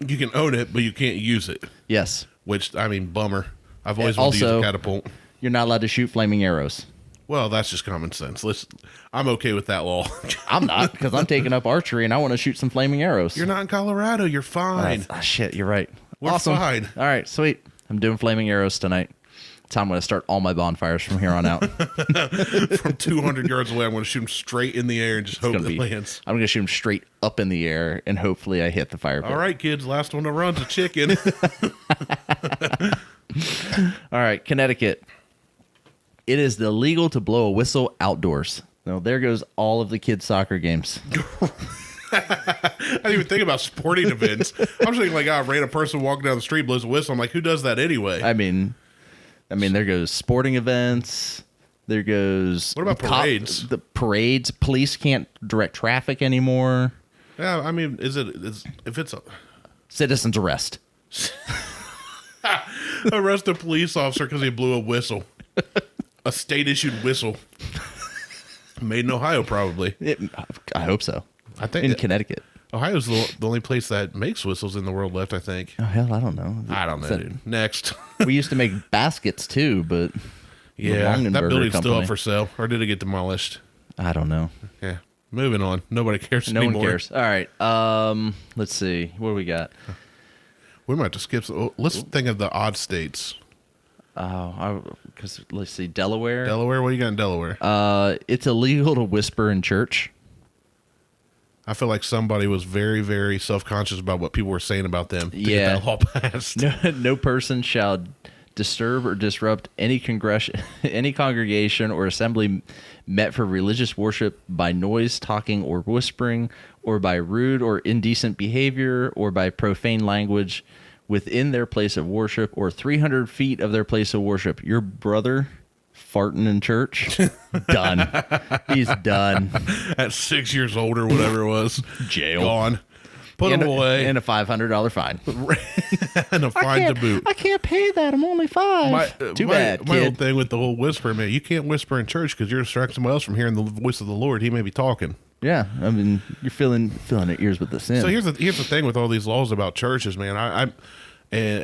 Speaker 2: You can own it, but you can't use it.
Speaker 1: Yes.
Speaker 2: Which, I mean, bummer. I've always wanted to use a catapult.
Speaker 1: You're not allowed to shoot flaming arrows.
Speaker 2: Well, that's just common sense. Listen, I'm okay with that law.
Speaker 1: I'm not, because I'm taking up archery and I want to shoot some flaming arrows.
Speaker 2: You're not in Colorado. You're fine.
Speaker 1: Shit, you're right.
Speaker 2: We're
Speaker 1: awesome.
Speaker 2: fine.
Speaker 1: All right, sweet. I'm doing flaming arrows tonight. That's how I'm going to start all my bonfires from here on out.
Speaker 2: From 200 yards away, I'm going to shoot them straight in the air and just hope it lands.
Speaker 1: I'm going to shoot them straight up in the air, and hopefully I hit the fire pit.
Speaker 2: All right, kids. Last one to run's a chicken.
Speaker 1: All right, Connecticut. It is illegal to blow a whistle outdoors. Now, there goes all of the kids' soccer games.
Speaker 2: I didn't even think about sporting events. I'm just thinking like, a random person walking down the street blows a whistle. I'm like, who does that anyway?
Speaker 1: I mean, there goes sporting events. There goes.
Speaker 2: What about parades?
Speaker 1: The parades. Police can't direct traffic anymore.
Speaker 2: Yeah, I mean, if it's a
Speaker 1: Citizen's arrest.
Speaker 2: Arrest a police officer because he blew a whistle, a state-issued whistle, made in Ohio, probably.
Speaker 1: I hope so.
Speaker 2: I think
Speaker 1: in Connecticut.
Speaker 2: Ohio's the only place that makes whistles in the world left, I think.
Speaker 1: Oh, hell, I don't know.
Speaker 2: I don't know, dude. Next.
Speaker 1: We used to make baskets, too, but...
Speaker 2: Yeah, that building's still up for sale. Or did it get demolished?
Speaker 1: I don't know.
Speaker 2: Yeah. Moving on. Nobody cares anymore.
Speaker 1: No one cares. All right. Let's see. What do we got?
Speaker 2: We might have to skip. Let's think of the odd states.
Speaker 1: Because let's see. Delaware.
Speaker 2: Delaware? What do you got in Delaware?
Speaker 1: It's illegal to whisper in church.
Speaker 2: I feel like somebody was very, very self-conscious about what people were saying about them to get that law passed.
Speaker 1: No person shall disturb or disrupt any congregation or assembly met for religious worship by noise, talking, or whispering, or by rude or indecent behavior, or by profane language within their place of worship, or 300 feet of their place of worship. Your brother farting in church? Done. He's done.
Speaker 2: At 6 years old or whatever it was.
Speaker 1: Jail.
Speaker 2: Gone. Put him away.
Speaker 1: And a $500 fine.
Speaker 2: And a fine to boot.
Speaker 1: I can't pay that. I'm only 5. Too bad,
Speaker 2: My
Speaker 1: kid.
Speaker 2: old thing with the whole whisper, man, you can't whisper in church because you're distracting somebody else from hearing the voice of the Lord. He may be talking.
Speaker 1: Yeah, I mean, you're filling their ears with the sin.
Speaker 2: So here's the thing with all these laws about churches, man. We're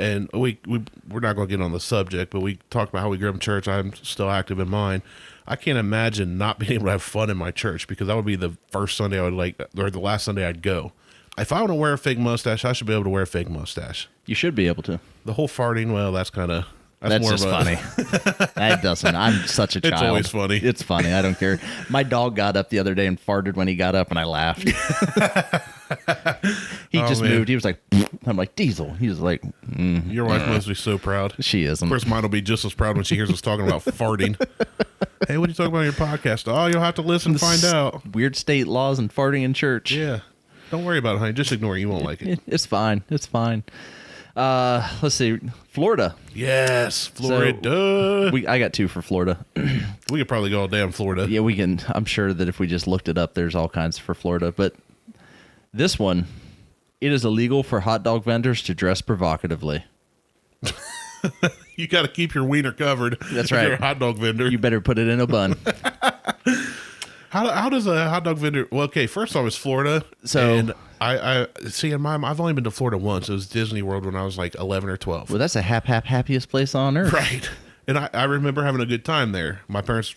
Speaker 2: not going to get on the subject, but we talked about how we grew up in church. I'm still active in mine. I can't imagine not being able to have fun in my church because that would be the first Sunday I would or the last Sunday I'd go. If I want to wear a fake mustache, I should be able to wear a fake mustache.
Speaker 1: You should be able to.
Speaker 2: The whole farting, well, that's kind of...
Speaker 1: That's just funny. That doesn't. I'm such a child.
Speaker 2: It's always funny.
Speaker 1: It's funny. I don't care. My dog got up the other day and farted when he got up, and I laughed. He just moved. He was like, I'm like, Diesel. He was like,
Speaker 2: Your wife must be so proud.
Speaker 1: She is.
Speaker 2: Of course, mine will be just as proud when she hears us talking about farting. Hey, what are you talking about on your podcast? Oh, you'll have to listen and find out.
Speaker 1: Weird state laws and farting in church.
Speaker 2: Yeah. Don't worry about it, honey. Just ignore it. You won't like it.
Speaker 1: It's fine. It's fine. Let's see. Florida.
Speaker 2: Yes, Florida.
Speaker 1: So I got 2 for Florida.
Speaker 2: We could probably go all day on Florida.
Speaker 1: Yeah, we can. I'm sure that if we just looked it up, there's all kinds for Florida. But this one, it is illegal for hot dog vendors to dress provocatively.
Speaker 2: You got to keep your wiener covered.
Speaker 1: That's right.
Speaker 2: If you're a hot dog vendor.
Speaker 1: You better put it in a bun.
Speaker 2: How does a hot dog vendor? Well, okay, first off, it's Florida.
Speaker 1: So
Speaker 2: and I see in I've only been to Florida once. It was Disney World when I was like 11 or 12.
Speaker 1: Well, that's a happiest place on earth.
Speaker 2: Right. And I remember having a good time there. My parents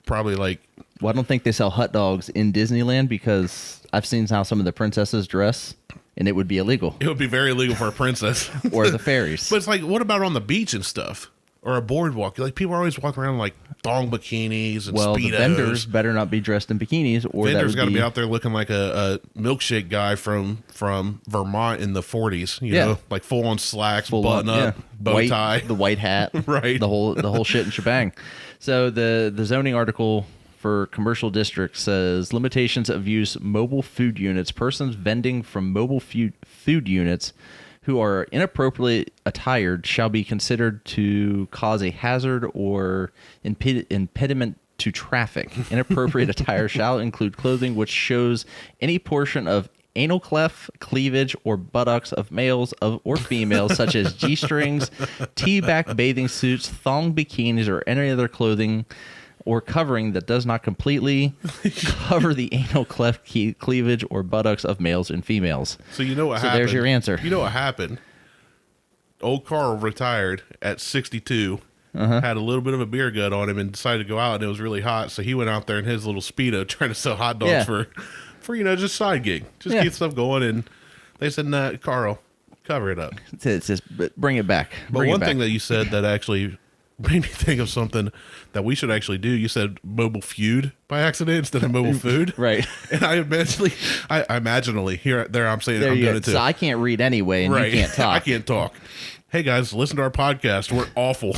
Speaker 2: probably like.
Speaker 1: Well, I don't think they sell hot dogs in Disneyland because I've seen how some of the princesses dress, and it would be illegal.
Speaker 2: It would be very illegal for a princess.
Speaker 1: Or the fairies.
Speaker 2: But it's like, what about on the beach and stuff? Or a boardwalk? Like, people are always walking around in, like, thong bikinis and Speedos.
Speaker 1: The vendors better not be dressed in bikinis. Or
Speaker 2: vendors got to be out there looking like a milkshake guy from Vermont in the 40s. You know, like full-on slacks, button up, bow tie.
Speaker 1: The white hat.
Speaker 2: Right.
Speaker 1: The whole shit and shebang. So the zoning article for commercial districts says limitations of use mobile food units. Persons vending from mobile food units who are inappropriately attired shall be considered to cause a hazard or impediment to traffic. Inappropriate attire shall include clothing which shows any portion of anal cleft, cleavage, or buttocks of males or females, such as G-strings, T-back bathing suits, thong bikinis, or any other clothing or covering that does not completely cover the anal cleft, cleavage, or buttocks of males and females.
Speaker 2: So you know what happened.
Speaker 1: So there's your answer.
Speaker 2: You know what happened. Old Carl retired at 62 had a little bit of a beer gut on him and decided to go out, and it was really hot. So he went out there in his little Speedo trying to sell hot dogs for just side gig. Just keep stuff going. And they said, nah, Carl, cover it up.
Speaker 1: It's just bring it back.
Speaker 2: But one thing that you said that actually made me think of something that we should actually do. You said mobile feud by accident instead of mobile food.
Speaker 1: Right.
Speaker 2: And I imaginally, I'm saying I'm doing it too.
Speaker 1: So I can't read anyway, and you can't talk.
Speaker 2: I can't talk. Hey guys, listen to our podcast. We're awful.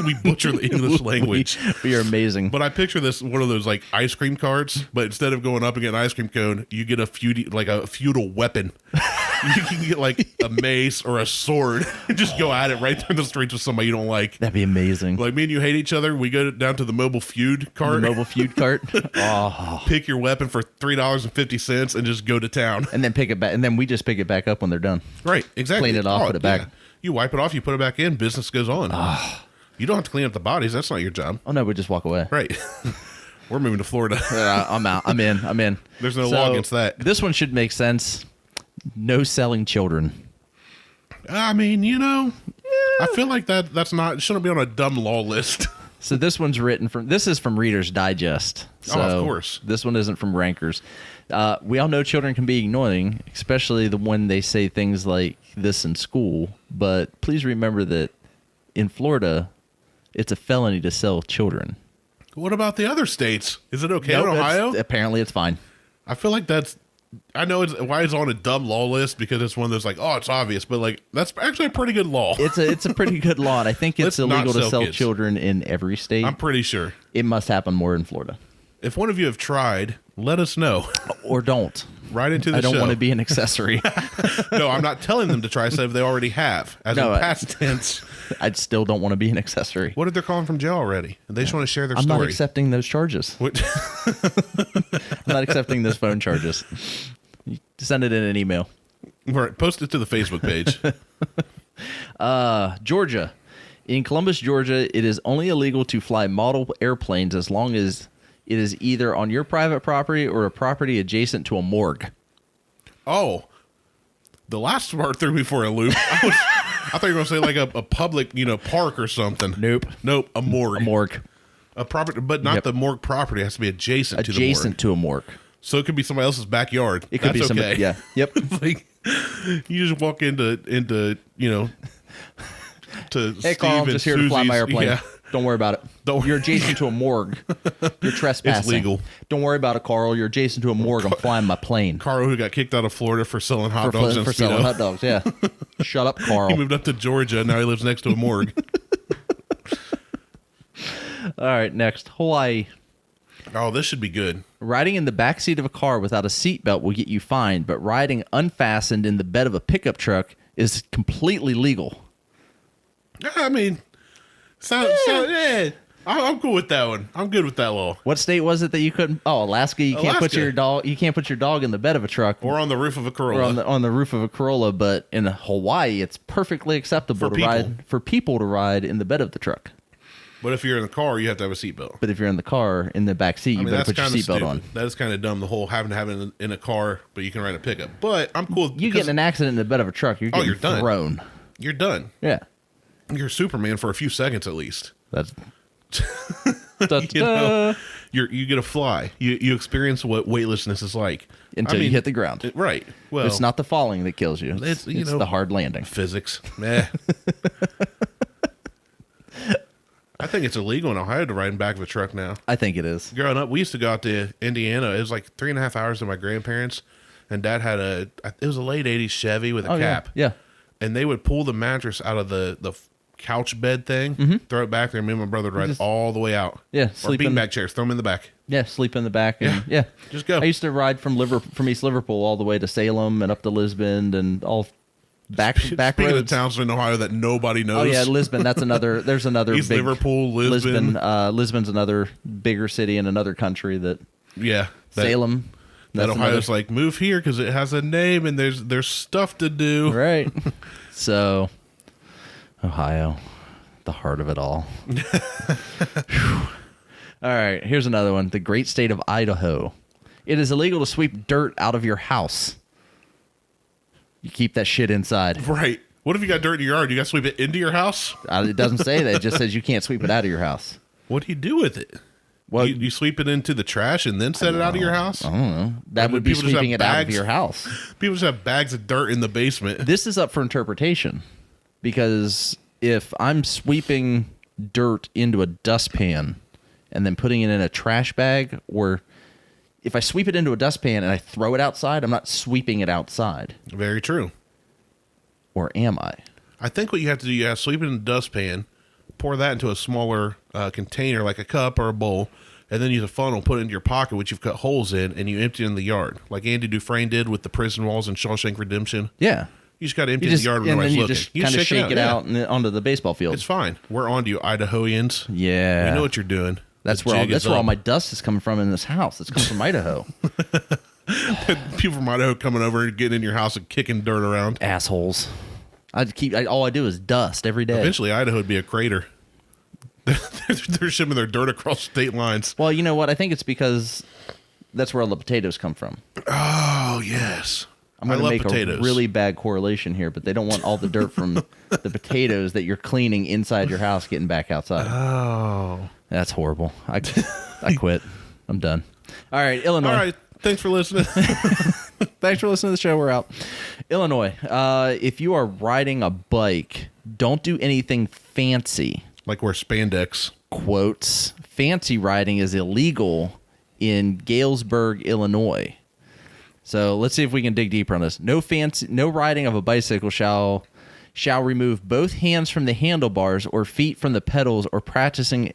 Speaker 2: We butcher the English language.
Speaker 1: We are amazing.
Speaker 2: But I picture this one of those like ice cream carts, but instead of going up and getting an ice cream cone, you get a feudal weapon. You can get like a mace or a sword and just go at it right through the streets with somebody you don't like.
Speaker 1: That'd be amazing.
Speaker 2: Like me and you hate each other. We go down to the mobile feud cart.
Speaker 1: The mobile feud cart. Oh.
Speaker 2: Pick your weapon for $3.50 and just go to town.
Speaker 1: And then pick it back. And then we just pick it back up when they're done.
Speaker 2: Right. Exactly.
Speaker 1: Clean it off, put it back.
Speaker 2: You wipe it off. You put it back in. Business goes on.
Speaker 1: Oh.
Speaker 2: You don't have to clean up the bodies. That's not your job.
Speaker 1: Oh no, we just walk away.
Speaker 2: Right. We're moving to Florida.
Speaker 1: I'm out. I'm in.
Speaker 2: There's no law against that.
Speaker 1: This one should make sense. No selling children.
Speaker 2: I mean, I feel like that's not, it shouldn't be on a dumb law list.
Speaker 1: So this is from Reader's Digest. So
Speaker 2: of course.
Speaker 1: This one isn't from Rankers. We all know children can be annoying, especially when they say things like this in school. But please remember that in Florida, it's a felony to sell children.
Speaker 2: What about the other states? Is it okay in Ohio?
Speaker 1: Apparently it's fine.
Speaker 2: I feel like I know why it's on a dumb law list, because it's one of those like, oh, it's obvious, but like that's actually a pretty good law.
Speaker 1: It's a pretty good law, and I think it's illegal to sell children in every state.
Speaker 2: I'm pretty sure.
Speaker 1: It must happen more in Florida.
Speaker 2: If one of you have tried, let us know.
Speaker 1: Or don't.
Speaker 2: Right into the show.
Speaker 1: I don't want to be an accessory.
Speaker 2: No, I'm not telling them to try stuff if they already have. In past tense.
Speaker 1: I still don't want to be an accessory.
Speaker 2: What if they're calling from jail already? And they just want to share their story.
Speaker 1: I'm not accepting those charges. I'm not accepting those phone charges. Send it in an email.
Speaker 2: Right, post it to the Facebook page.
Speaker 1: Georgia. In Columbus, Georgia, it is only illegal to fly model airplanes as long as it is either on your private property or a property adjacent to a morgue.
Speaker 2: Oh, the last part threw me for a loop. I thought you were going to say like a public, park or something.
Speaker 1: Nope.
Speaker 2: A morgue.
Speaker 1: A morgue.
Speaker 2: A property, but not the morgue property. It has to be adjacent to the morgue.
Speaker 1: Adjacent to a morgue.
Speaker 2: So it could be somebody else's backyard.
Speaker 1: It could be somebody. Yeah. Yep.
Speaker 2: Like you just walk into to
Speaker 1: hey,
Speaker 2: Steve
Speaker 1: Carl, I'm just here to fly my airplane.
Speaker 2: Yeah.
Speaker 1: Don't worry about it. You're adjacent to a morgue. You're trespassing.
Speaker 2: It's legal.
Speaker 1: Don't worry about it, Carl. You're adjacent to a morgue. I'm flying my plane.
Speaker 2: Carl, who got kicked out of Florida for selling hot dogs and
Speaker 1: selling hot dogs. Yeah. Shut up, Carl.
Speaker 2: He moved up to Georgia. Now he lives next to a morgue.
Speaker 1: All right, next, Hawaii.
Speaker 2: Oh, this should be good.
Speaker 1: Riding in the backseat of a car without a seatbelt will get you fined, but riding unfastened in the bed of a pickup truck is completely legal.
Speaker 2: I mean, I'm cool with that one. I'm good with that law.
Speaker 1: What state was it that you couldn't? Oh, Alaska. You can't put your dog. You can't put your dog in the bed of a truck
Speaker 2: or on the roof of a Corolla.
Speaker 1: Or on the roof of a Corolla. But in Hawaii, it's perfectly acceptable for people to ride in the bed of the truck.
Speaker 2: But if you're in the car, you have to have a seatbelt.
Speaker 1: But if you're in the car, in the back seat, you better put your seatbelt on.
Speaker 2: That is kind of dumb, the whole having to have it in a car, but you can ride a pickup. But I'm cool.
Speaker 1: You get in an accident in the bed of a truck, you're getting thrown.
Speaker 2: You're done.
Speaker 1: Yeah.
Speaker 2: You're Superman for a few seconds at least.
Speaker 1: That's...
Speaker 2: you get a fly. You experience what weightlessness is like.
Speaker 1: Until you hit the ground.
Speaker 2: Right. Well,
Speaker 1: it's not the falling that kills you. It's the hard landing.
Speaker 2: Physics. I think it's illegal in Ohio to ride in the back of a truck now.
Speaker 1: I think it is.
Speaker 2: Growing up, we used to go out to Indiana. It was like 3.5 hours to my grandparents, and Dad had it was a late 80s Chevy with a cap.
Speaker 1: Yeah.
Speaker 2: And they would pull the mattress out of the couch bed thing, throw it back there, and me and my brother would ride all the way out.
Speaker 1: Yeah.
Speaker 2: Or beanbag chairs, throw them in the back.
Speaker 1: Yeah, sleep in the back. And, yeah.
Speaker 2: Just go.
Speaker 1: I used to ride from East Liverpool all the way to Salem and up to Lisbon and all back
Speaker 2: Speaking
Speaker 1: roads.
Speaker 2: of towns in Ohio that nobody knows.
Speaker 1: Oh yeah, Lisbon. There's another
Speaker 2: East
Speaker 1: big
Speaker 2: Liverpool, Lisbon.
Speaker 1: Lisbon's another bigger city in another country that.
Speaker 2: Yeah.
Speaker 1: Salem.
Speaker 2: That Ohio's like, move here because it has a name and there's stuff to do.
Speaker 1: Right. So, Ohio, the heart of it all. All right, here's another one. The great state of Idaho. It is illegal to sweep dirt out of your house. You keep that shit inside.
Speaker 2: Right. What if you got dirt in your yard? You got to sweep it into your house?
Speaker 1: It doesn't say that. It just says you can't sweep it out of your house.
Speaker 2: What do you do with it?
Speaker 1: Well,
Speaker 2: you sweep it into the trash and then set it out of your house?
Speaker 1: I don't know. That would be sweeping it out of your house.
Speaker 2: People just have bags of dirt in the basement.
Speaker 1: This is up for interpretation, because if I'm sweeping dirt into a dustpan and then putting it in a trash bag, or if I sweep it into a dustpan and I throw it outside, I'm not sweeping it outside.
Speaker 2: Very true.
Speaker 1: Or am I?
Speaker 2: I think what you have to do, you have to sweep it in a dustpan, pour that into a smaller container like a cup or a bowl, and then use a funnel, put it into your pocket, which you've cut holes in, and you empty it in the yard. Like Andy Dufresne did with the prison walls in Shawshank Redemption.
Speaker 1: Yeah.
Speaker 2: You just got to empty the yard when nobody's looking.
Speaker 1: You just kind of shake it out and onto the baseball field.
Speaker 2: It's fine. We're on to you, Idahoans.
Speaker 1: Yeah.
Speaker 2: We know what you're doing.
Speaker 1: That's where all my dust is coming from in this house. It's coming from Idaho.
Speaker 2: People from Idaho coming over and getting in your house and kicking dirt around.
Speaker 1: Assholes. All I do is dust every day.
Speaker 2: Eventually, Idaho would be a crater. They're shipping their dirt across state lines.
Speaker 1: Well, you know what? I think it's because that's where all the potatoes come from.
Speaker 2: Oh, yes.
Speaker 1: I'm going to make potatoes. A really bad correlation here, but they don't want all the dirt from the potatoes that you're cleaning inside your house getting back outside.
Speaker 2: Oh.
Speaker 1: That's horrible. I quit. I'm done. All right, Illinois.
Speaker 2: All right. Thanks for listening.
Speaker 1: Thanks for listening to the show. We're out. Illinois, if you are riding a bike, don't do anything fancy.
Speaker 2: Like wear spandex.
Speaker 1: Quotes. Fancy riding is illegal in Galesburg, Illinois. So let's see if we can dig deeper on this. No riding of a bicycle shall remove both hands from the handlebars or feet from the pedals, or practicing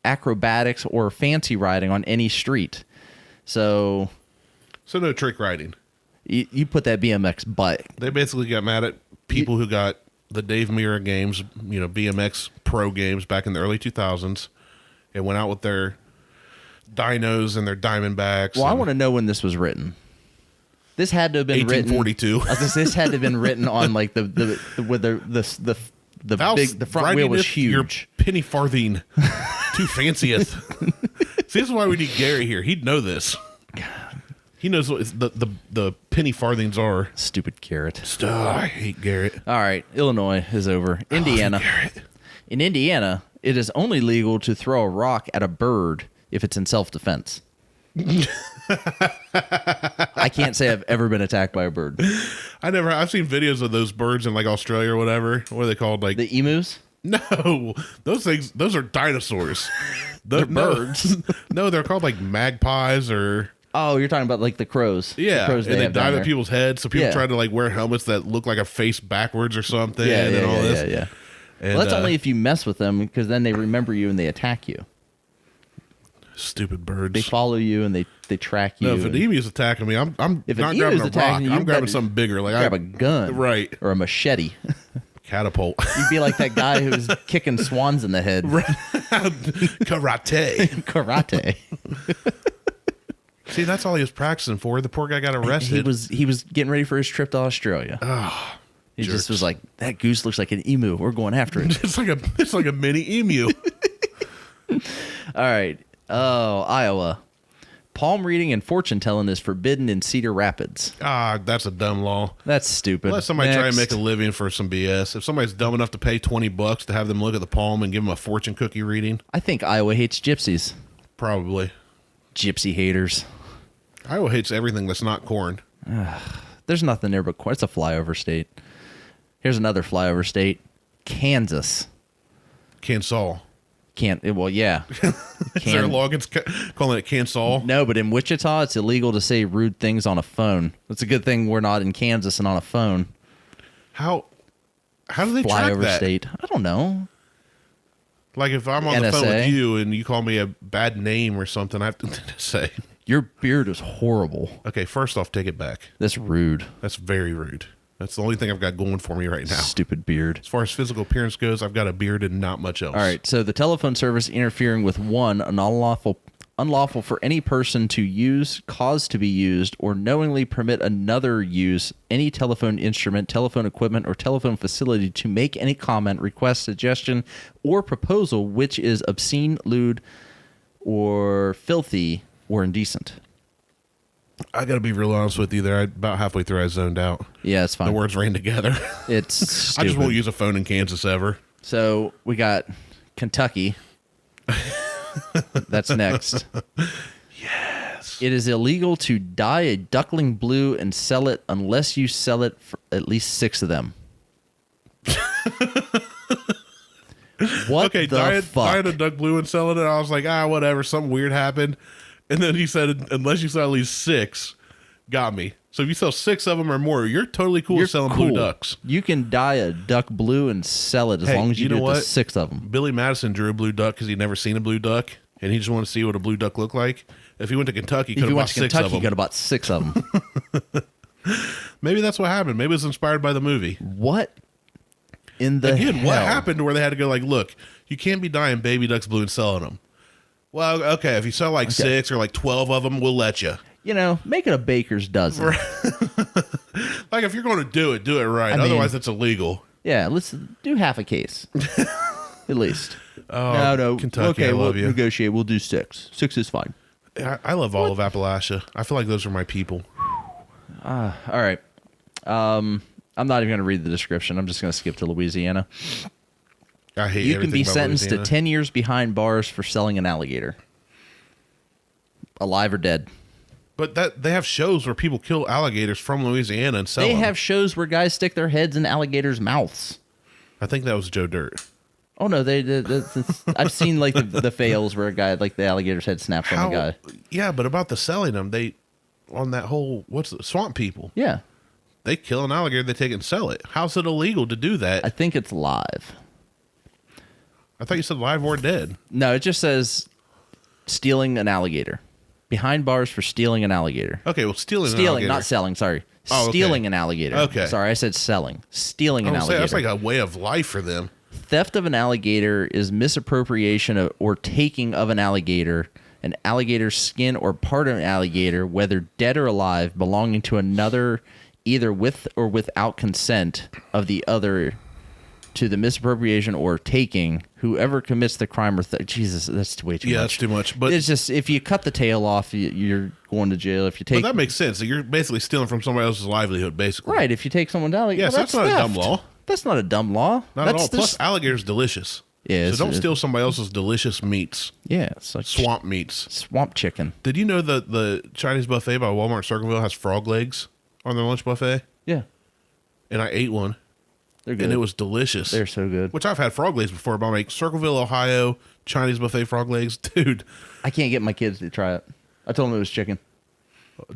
Speaker 1: acrobatics or fancy riding on any street. So
Speaker 2: no trick riding.
Speaker 1: You put that BMX bike.
Speaker 2: They basically got mad at people who got the Dave Mirra games, BMX pro games back in the early 2000s, and went out with their dynos and their Diamondbacks.
Speaker 1: Well, I want to know when this was written. This had to have been
Speaker 2: 1842.
Speaker 1: This had to have been written on like the front wheel was huge.
Speaker 2: Your penny farthing too fancieth. See, this is why we need Gary here. He'd know this. He knows what the penny farthings are.
Speaker 1: Stupid Garrett.
Speaker 2: I hate Garrett.
Speaker 1: All right, Illinois is over. Indiana. In Indiana, it is only legal to throw a rock at a bird if it's in self-defense. I can't say I've ever been attacked by a bird.
Speaker 2: I've seen videos of those birds in like Australia or whatever. What are they called? Like
Speaker 1: the emus?
Speaker 2: No, those are dinosaurs.
Speaker 1: They're birds.
Speaker 2: No, they're called like magpies or.
Speaker 1: Oh, you're talking about like the crows.
Speaker 2: Yeah,
Speaker 1: the crows
Speaker 2: and they dive at people's heads. So people try to like wear helmets that look like a face backwards or something.
Speaker 1: Yeah.
Speaker 2: And,
Speaker 1: well, that's only if you mess with them, because then they remember you and they attack you.
Speaker 2: Stupid birds.
Speaker 1: They follow you and they track you.
Speaker 2: No, if an emu's attacking me, I'm not grabbing a rock. I'm grabbing something bigger. Like
Speaker 1: grab a gun,
Speaker 2: right,
Speaker 1: or a machete.
Speaker 2: Catapult.
Speaker 1: You'd be like that guy who's kicking swans in the head.
Speaker 2: Karate. See, that's all he was practicing for. The poor guy got arrested.
Speaker 1: He was getting ready for his trip to Australia.
Speaker 2: Oh,
Speaker 1: he just was like, that goose looks like an emu. We're going after it.
Speaker 2: It's like a mini emu.
Speaker 1: All right. Oh, Iowa. Palm reading and fortune telling is forbidden in Cedar Rapids.
Speaker 2: That's a dumb law.
Speaker 1: That's stupid.
Speaker 2: Let somebody try and make a living for some BS. If somebody's dumb enough to pay $20 to have them look at the palm and give them a fortune cookie reading,
Speaker 1: I think Iowa hates gypsies.
Speaker 2: Probably.
Speaker 1: Gypsy haters.
Speaker 2: Iowa hates everything that's not corn.
Speaker 1: There's nothing there but corn. It's a flyover state. Here's another flyover state. Kansas.
Speaker 2: Kansas.
Speaker 1: Well, yeah.
Speaker 2: Is there a law against calling it Kansas?
Speaker 1: No, but in Wichita, it's illegal to say rude things on a phone. It's a good thing we're not in Kansas and on a phone.
Speaker 2: How do they track
Speaker 1: Flyover
Speaker 2: that?
Speaker 1: state. I don't know.
Speaker 2: Like if I'm on the phone with you and you call me a bad name or something, I have to say.
Speaker 1: Your beard is horrible.
Speaker 2: Okay, first off, take it back.
Speaker 1: That's rude.
Speaker 2: That's very rude. That's the only thing I've got going for me right now.
Speaker 1: Stupid beard.
Speaker 2: As far as physical appearance goes, I've got a beard and not much else.
Speaker 1: All right, so the telephone service interfering with one, an unlawful for any person to use, cause to be used, or knowingly permit another use any telephone instrument, telephone equipment, or telephone facility to make any comment, request, suggestion, or proposal which is obscene, lewd, or filthy, or indecent.
Speaker 2: I got to be real honest with you there. About halfway through, I zoned out.
Speaker 1: Yeah, it's fine.
Speaker 2: The words ran together.
Speaker 1: It's stupid.
Speaker 2: I just won't use a phone in Kansas ever.
Speaker 1: So we got Kentucky. That's next.
Speaker 2: Yes.
Speaker 1: It is illegal to dye a duckling blue and sell it unless you sell it for at least 6 of them. What
Speaker 2: Okay,
Speaker 1: the fuck?
Speaker 2: dyeing a duck blue and selling it. I was like, whatever. Something weird happened. And then he said, unless you sell at least 6, got me. So if you sell 6 of them or more, you're totally cool with selling blue ducks.
Speaker 1: You can dye a duck blue and sell it as long as you do it to 6 of them.
Speaker 2: Billy Madison drew a blue duck because he'd never seen a blue duck, and he just wanted to see what a blue duck looked like. If he went to Kentucky, he could have bought 6 of them.
Speaker 1: He could have bought 6 of them.
Speaker 2: Maybe that's what happened. Maybe it was inspired by the movie.
Speaker 1: What in the
Speaker 2: Again,
Speaker 1: hell?
Speaker 2: what happened where they had to go like, look, you can't be dyeing baby ducks blue and selling them. Well, okay, if you sell like 6 or like 12 of them, we'll let you.
Speaker 1: You know, make it a baker's dozen.
Speaker 2: Like, if you're going to do it right. Otherwise, it's illegal.
Speaker 1: Yeah, let's do half a case. At least.
Speaker 2: Oh,
Speaker 1: no.
Speaker 2: Kentucky,
Speaker 1: okay,
Speaker 2: I love
Speaker 1: we'll
Speaker 2: you.
Speaker 1: negotiate. We'll do 6. 6 is fine.
Speaker 2: I love all of Appalachia. I feel like those are my people.
Speaker 1: All right. I'm not even going to read the description. I'm just going to skip to Louisiana.
Speaker 2: I hate
Speaker 1: You can be
Speaker 2: about
Speaker 1: sentenced
Speaker 2: Louisiana.
Speaker 1: to 10 years behind bars for selling an alligator. Alive or dead.
Speaker 2: But they have shows where people kill alligators from Louisiana and sell
Speaker 1: They
Speaker 2: them.
Speaker 1: have shows where guys stick their heads in alligators' mouths.
Speaker 2: I think that was Joe Dirt.
Speaker 1: Oh, no. I've seen like the fails where a guy, like the alligator's head snaps on the guy.
Speaker 2: Yeah, but about the selling them, on that whole, swamp people.
Speaker 1: Yeah.
Speaker 2: They kill an alligator, they take it and sell it. How's it illegal to do that?
Speaker 1: I think it's live.
Speaker 2: I thought you said live or dead.
Speaker 1: No, it just says stealing an alligator. Behind bars for stealing an alligator.
Speaker 2: Okay, well, stealing,
Speaker 1: not selling. Sorry,
Speaker 2: Oh, okay.
Speaker 1: stealing an alligator.
Speaker 2: Okay.
Speaker 1: Sorry, I said selling. Stealing an alligator.
Speaker 2: That's like a way of life for them.
Speaker 1: Theft of an alligator is misappropriation or taking of an alligator's skin or part of an alligator, whether dead or alive, belonging to another, either with or without consent of the other, to the misappropriation or taking. Whoever commits the crime or Jesus, that's way too much.
Speaker 2: Yeah, that's too much. But
Speaker 1: it's just, if you cut the tail off, you're going to jail. If you take,
Speaker 2: but that makes sense. You're basically stealing from somebody else's livelihood, basically.
Speaker 1: right? If you take someone down,
Speaker 2: Yes, that's not a dumb law.
Speaker 1: That's not a dumb law.
Speaker 2: Not
Speaker 1: That's
Speaker 2: at all. Plus, alligator's delicious.
Speaker 1: Yeah,
Speaker 2: so don't steal somebody else's delicious meats.
Speaker 1: Yeah, it's like
Speaker 2: Swamp meats.
Speaker 1: swamp chicken.
Speaker 2: Did you know that the Chinese buffet by Walmart Circleville has frog legs on their lunch buffet?
Speaker 1: Yeah,
Speaker 2: And I ate one,
Speaker 1: they're good.
Speaker 2: and it was delicious.
Speaker 1: They're so good.
Speaker 2: Which I've had frog legs before, but I'm like, Circleville, Ohio, Chinese buffet frog legs. Dude,
Speaker 1: I can't get my kids to try it. I told them it was chicken.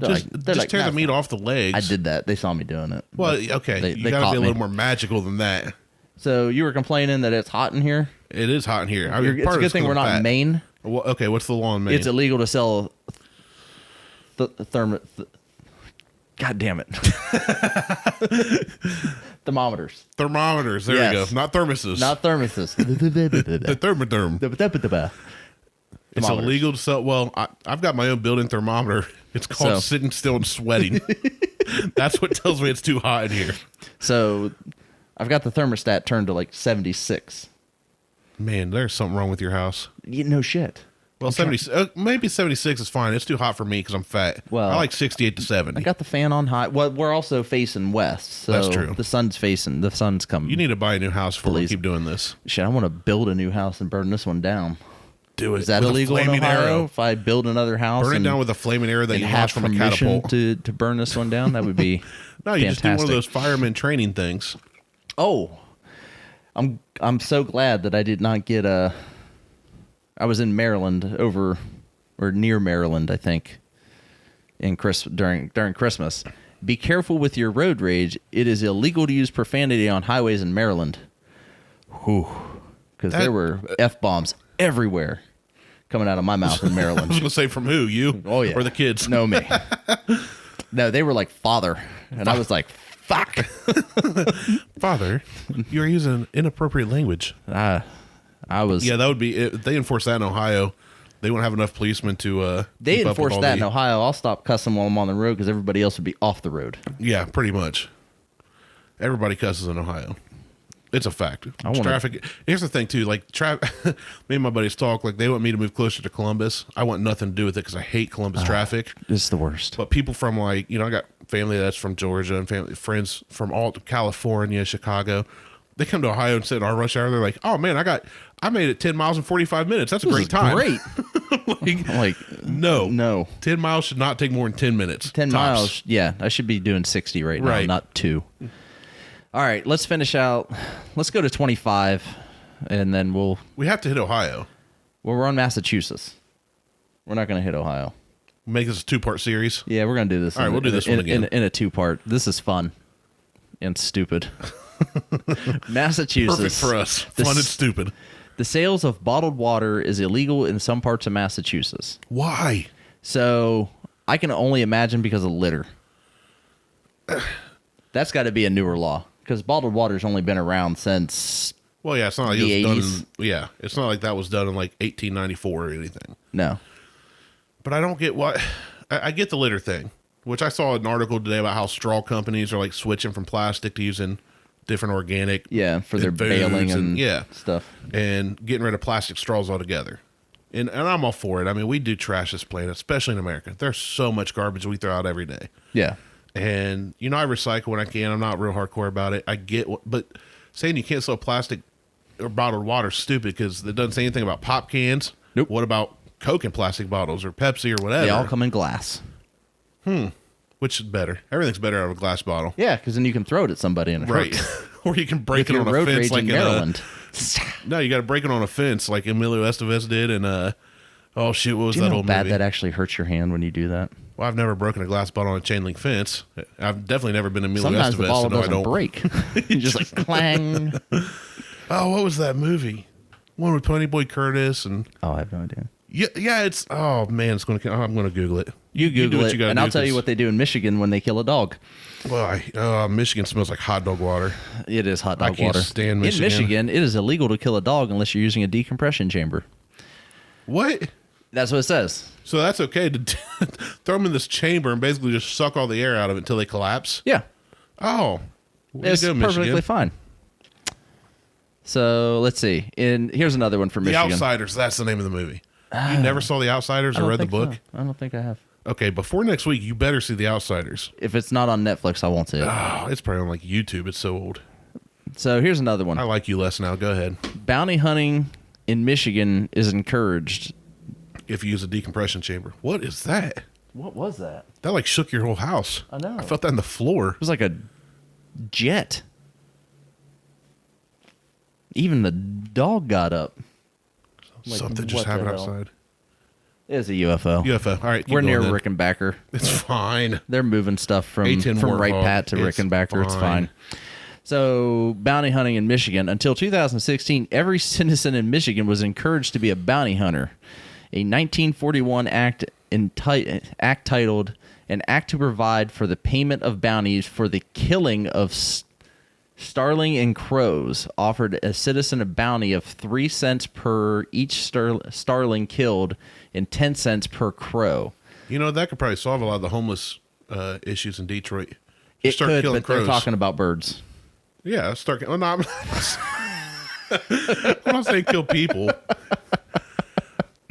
Speaker 2: just tear the meat off the legs.
Speaker 1: I did that. They saw me doing it.
Speaker 2: Well,
Speaker 1: But
Speaker 2: okay, you
Speaker 1: they
Speaker 2: got to
Speaker 1: caught
Speaker 2: be a
Speaker 1: me.
Speaker 2: little more magical than that.
Speaker 1: So you were complaining that it's hot in here.
Speaker 2: It is hot in here. I mean,
Speaker 1: It's
Speaker 2: part
Speaker 1: a
Speaker 2: of
Speaker 1: good
Speaker 2: it's
Speaker 1: thing
Speaker 2: 'cause
Speaker 1: we're
Speaker 2: I'm
Speaker 1: not
Speaker 2: fat.
Speaker 1: in Maine.
Speaker 2: Well, okay, what's the law in Maine?
Speaker 1: It's illegal to sell God damn it. Thermometers.
Speaker 2: Thermometers. There
Speaker 1: Yes.
Speaker 2: we go. Not thermoses.
Speaker 1: Not thermoses.
Speaker 2: the thermotherm. It's
Speaker 1: Thermometers.
Speaker 2: illegal to sell. Well, I've got my own built-in thermometer. It's called
Speaker 1: So-
Speaker 2: sitting still and sweating. That's what tells me it's too hot in here.
Speaker 1: So I've got the thermostat turned to like 76.
Speaker 2: Man, there's something wrong with your house.
Speaker 1: No shit.
Speaker 2: Well, 70, maybe 76 is fine. It's too hot for me because I'm fat.
Speaker 1: Well,
Speaker 2: I like 68 to 70.
Speaker 1: I got the fan on high. Well, we're also facing west. So
Speaker 2: That's true.
Speaker 1: The sun's coming.
Speaker 2: You need to buy a new house before we
Speaker 1: Please.
Speaker 2: keep doing this.
Speaker 1: Shit, I want to build a new house and burn this one down.
Speaker 2: Do it.
Speaker 1: Is that
Speaker 2: with a
Speaker 1: illegal in
Speaker 2: flaming
Speaker 1: Ohio?
Speaker 2: arrow.
Speaker 1: If I build another house
Speaker 2: Burn it
Speaker 1: and,
Speaker 2: down with a flaming arrow that
Speaker 1: and
Speaker 2: you
Speaker 1: have
Speaker 2: launch from a
Speaker 1: permission
Speaker 2: catapult.
Speaker 1: to burn this one down, that would be
Speaker 2: No, you
Speaker 1: fantastic.
Speaker 2: just do one of those fireman training things.
Speaker 1: Oh, I'm so glad that I did not get a. I was in Maryland or near Maryland, I think, during Christmas. Be careful with your road rage. It is illegal to use profanity on highways in Maryland. Whew, because there were F-bombs everywhere coming out of my mouth in
Speaker 2: I
Speaker 1: Maryland.
Speaker 2: was going to say from who? You?
Speaker 1: Oh yeah,
Speaker 2: Or the kids?
Speaker 1: No, me. No, they were like father, and I was like, fuck.
Speaker 2: Father, you're using inappropriate language.
Speaker 1: I was.
Speaker 2: Yeah, that would be. If they enforce that in Ohio, they won't have enough policemen to.
Speaker 1: They
Speaker 2: keep up with
Speaker 1: enforce
Speaker 2: all
Speaker 1: that
Speaker 2: the-
Speaker 1: in Ohio. I'll stop cussing while I'm on the road because everybody else would be off the road.
Speaker 2: Yeah, pretty much. Everybody cusses in Ohio. It's a fact.
Speaker 1: wanna-
Speaker 2: Traffic. Here's the thing too. Like me and my buddies talk. Like they want me to move closer to Columbus. I want nothing to do with it because I hate Columbus traffic.
Speaker 1: It's the worst.
Speaker 2: But people from like I got family that's from Georgia and friends from all California, Chicago. They come to Ohio and sit in our rush hour. They're like, "Oh man, I made it 10 miles in 45 minutes. That's a great time."
Speaker 1: Great. like
Speaker 2: no. 10 miles should not take more than 10 minutes.
Speaker 1: 10
Speaker 2: tops.
Speaker 1: miles. Yeah, I should be doing 60 right now,
Speaker 2: Right.
Speaker 1: not 2. All right, let's finish out. Let's go to 25, and then
Speaker 2: We have to hit Ohio.
Speaker 1: we're on Massachusetts. We're not going to hit Ohio.
Speaker 2: Make this a 2-part series.
Speaker 1: Yeah, we're going to do this.
Speaker 2: All right, we'll do this one again.
Speaker 1: in a 2-part. This is fun and stupid. Massachusetts.
Speaker 2: Perfect for us. Fun and stupid.
Speaker 1: The sales of bottled water is illegal in some parts of Massachusetts.
Speaker 2: Why?
Speaker 1: So I can only imagine because of litter. That's got to be a newer law because bottled water's only been around since.
Speaker 2: Well, yeah, it's not like
Speaker 1: The
Speaker 2: it was
Speaker 1: 80s?
Speaker 2: done. It's not like that was done in like 1894 or anything.
Speaker 1: No.
Speaker 2: But I don't get what. I get the litter thing, which I saw an article today about how straw companies are like switching from plastic to using different organic.
Speaker 1: Yeah, for their
Speaker 2: and foods
Speaker 1: bailing and stuff.
Speaker 2: and getting rid of plastic straws altogether. And I'm all for it. I mean, we do trash this planet, especially in America. There's so much garbage we throw out every day.
Speaker 1: Yeah.
Speaker 2: And I recycle when I can. I'm not real hardcore about it. I get what, but saying you can't sell plastic or bottled water is stupid because it doesn't say anything about pop cans.
Speaker 1: Nope.
Speaker 2: What about Coke in plastic bottles or Pepsi or whatever?
Speaker 1: They all come in glass.
Speaker 2: Which is better? Everything's better out of a glass bottle.
Speaker 1: Yeah, because then you can throw it at somebody and it
Speaker 2: Right.
Speaker 1: hurts.
Speaker 2: Or you can break
Speaker 1: If
Speaker 2: it
Speaker 1: you're
Speaker 2: on a
Speaker 1: road
Speaker 2: fence
Speaker 1: rage
Speaker 2: like
Speaker 1: in
Speaker 2: in
Speaker 1: Maryland.
Speaker 2: no, you got to break it on a fence like Emilio Estevez did and oh shoot, what was
Speaker 1: Do you
Speaker 2: that
Speaker 1: know how
Speaker 2: old
Speaker 1: bad
Speaker 2: movie?
Speaker 1: that actually hurts your hand when you do that?
Speaker 2: Well, I've never broken a glass bottle on a chain link fence. I've definitely never been Emilio
Speaker 1: Sometimes
Speaker 2: Estevez,
Speaker 1: the bottle
Speaker 2: so no, I
Speaker 1: doesn't
Speaker 2: don't.
Speaker 1: break. You just like clang.
Speaker 2: Oh, what was that movie? One with Ponyboy Curtis and
Speaker 1: Oh, I have no idea.
Speaker 2: yeah, it's oh man, it's I'm gonna Google it.
Speaker 1: You
Speaker 2: do
Speaker 1: Google
Speaker 2: what
Speaker 1: it,
Speaker 2: you gotta
Speaker 1: and
Speaker 2: do,
Speaker 1: I'll tell you
Speaker 2: 'cause-
Speaker 1: what they do in Michigan when they kill a dog.
Speaker 2: Well, Michigan smells like hot dog water.
Speaker 1: It is hot
Speaker 2: I
Speaker 1: dog
Speaker 2: can't
Speaker 1: water.
Speaker 2: stand Michigan.
Speaker 1: In Michigan, it is illegal to kill a dog unless you're using a decompression chamber.
Speaker 2: What?
Speaker 1: That's what it says.
Speaker 2: So that's okay to throw them in this chamber and basically just suck all the air out of it until they collapse?
Speaker 1: Yeah.
Speaker 2: Oh, way
Speaker 1: It's
Speaker 2: to go,
Speaker 1: perfectly
Speaker 2: Michigan.
Speaker 1: fine. So let's see. Here's another one for
Speaker 2: The
Speaker 1: Michigan.
Speaker 2: Outsiders. That's the name of the movie. You never saw The Outsiders
Speaker 1: I
Speaker 2: or
Speaker 1: don't
Speaker 2: read the
Speaker 1: think
Speaker 2: book?
Speaker 1: so. I don't think I have.
Speaker 2: Okay, before next week, you better see The Outsiders.
Speaker 1: If it's not on Netflix, I won't see it.
Speaker 2: Oh, it's probably on like YouTube. It's so old.
Speaker 1: So here's another one.
Speaker 2: I like you less now. Go ahead.
Speaker 1: Bounty hunting in Michigan is encouraged.
Speaker 2: If you use a decompression chamber. What is that?
Speaker 1: What was that?
Speaker 2: That like shook your whole house.
Speaker 1: I know.
Speaker 2: I felt that in the floor.
Speaker 1: It was like a jet. Even the dog got up. Like,
Speaker 2: Something just
Speaker 1: what the
Speaker 2: happened
Speaker 1: hell?
Speaker 2: outside.
Speaker 1: It was a UFO.
Speaker 2: UFO. All right, keep
Speaker 1: We're
Speaker 2: going
Speaker 1: near
Speaker 2: then.
Speaker 1: Rickenbacker.
Speaker 2: It's fine.
Speaker 1: They're moving stuff from
Speaker 2: A10
Speaker 1: Wright
Speaker 2: Warthog.
Speaker 1: Pat to
Speaker 2: It's
Speaker 1: Rickenbacker. It's
Speaker 2: fine.
Speaker 1: fine. So, bounty hunting in Michigan. Until 2016, every citizen in Michigan was encouraged to be a bounty hunter. A 1941 act titled "An Act to Provide for the Payment of Bounties for the Killing of Starling and Crows" offered a citizen a bounty of 3 cents per each starling killed and 10 cents per crow.
Speaker 2: You know, that could probably solve a lot of the homeless issues in Detroit.
Speaker 1: It
Speaker 2: Just start
Speaker 1: could,
Speaker 2: killing
Speaker 1: but they're
Speaker 2: crows.
Speaker 1: talking about birds.
Speaker 2: Yeah, start. Oh, no, I'm not saying kill people.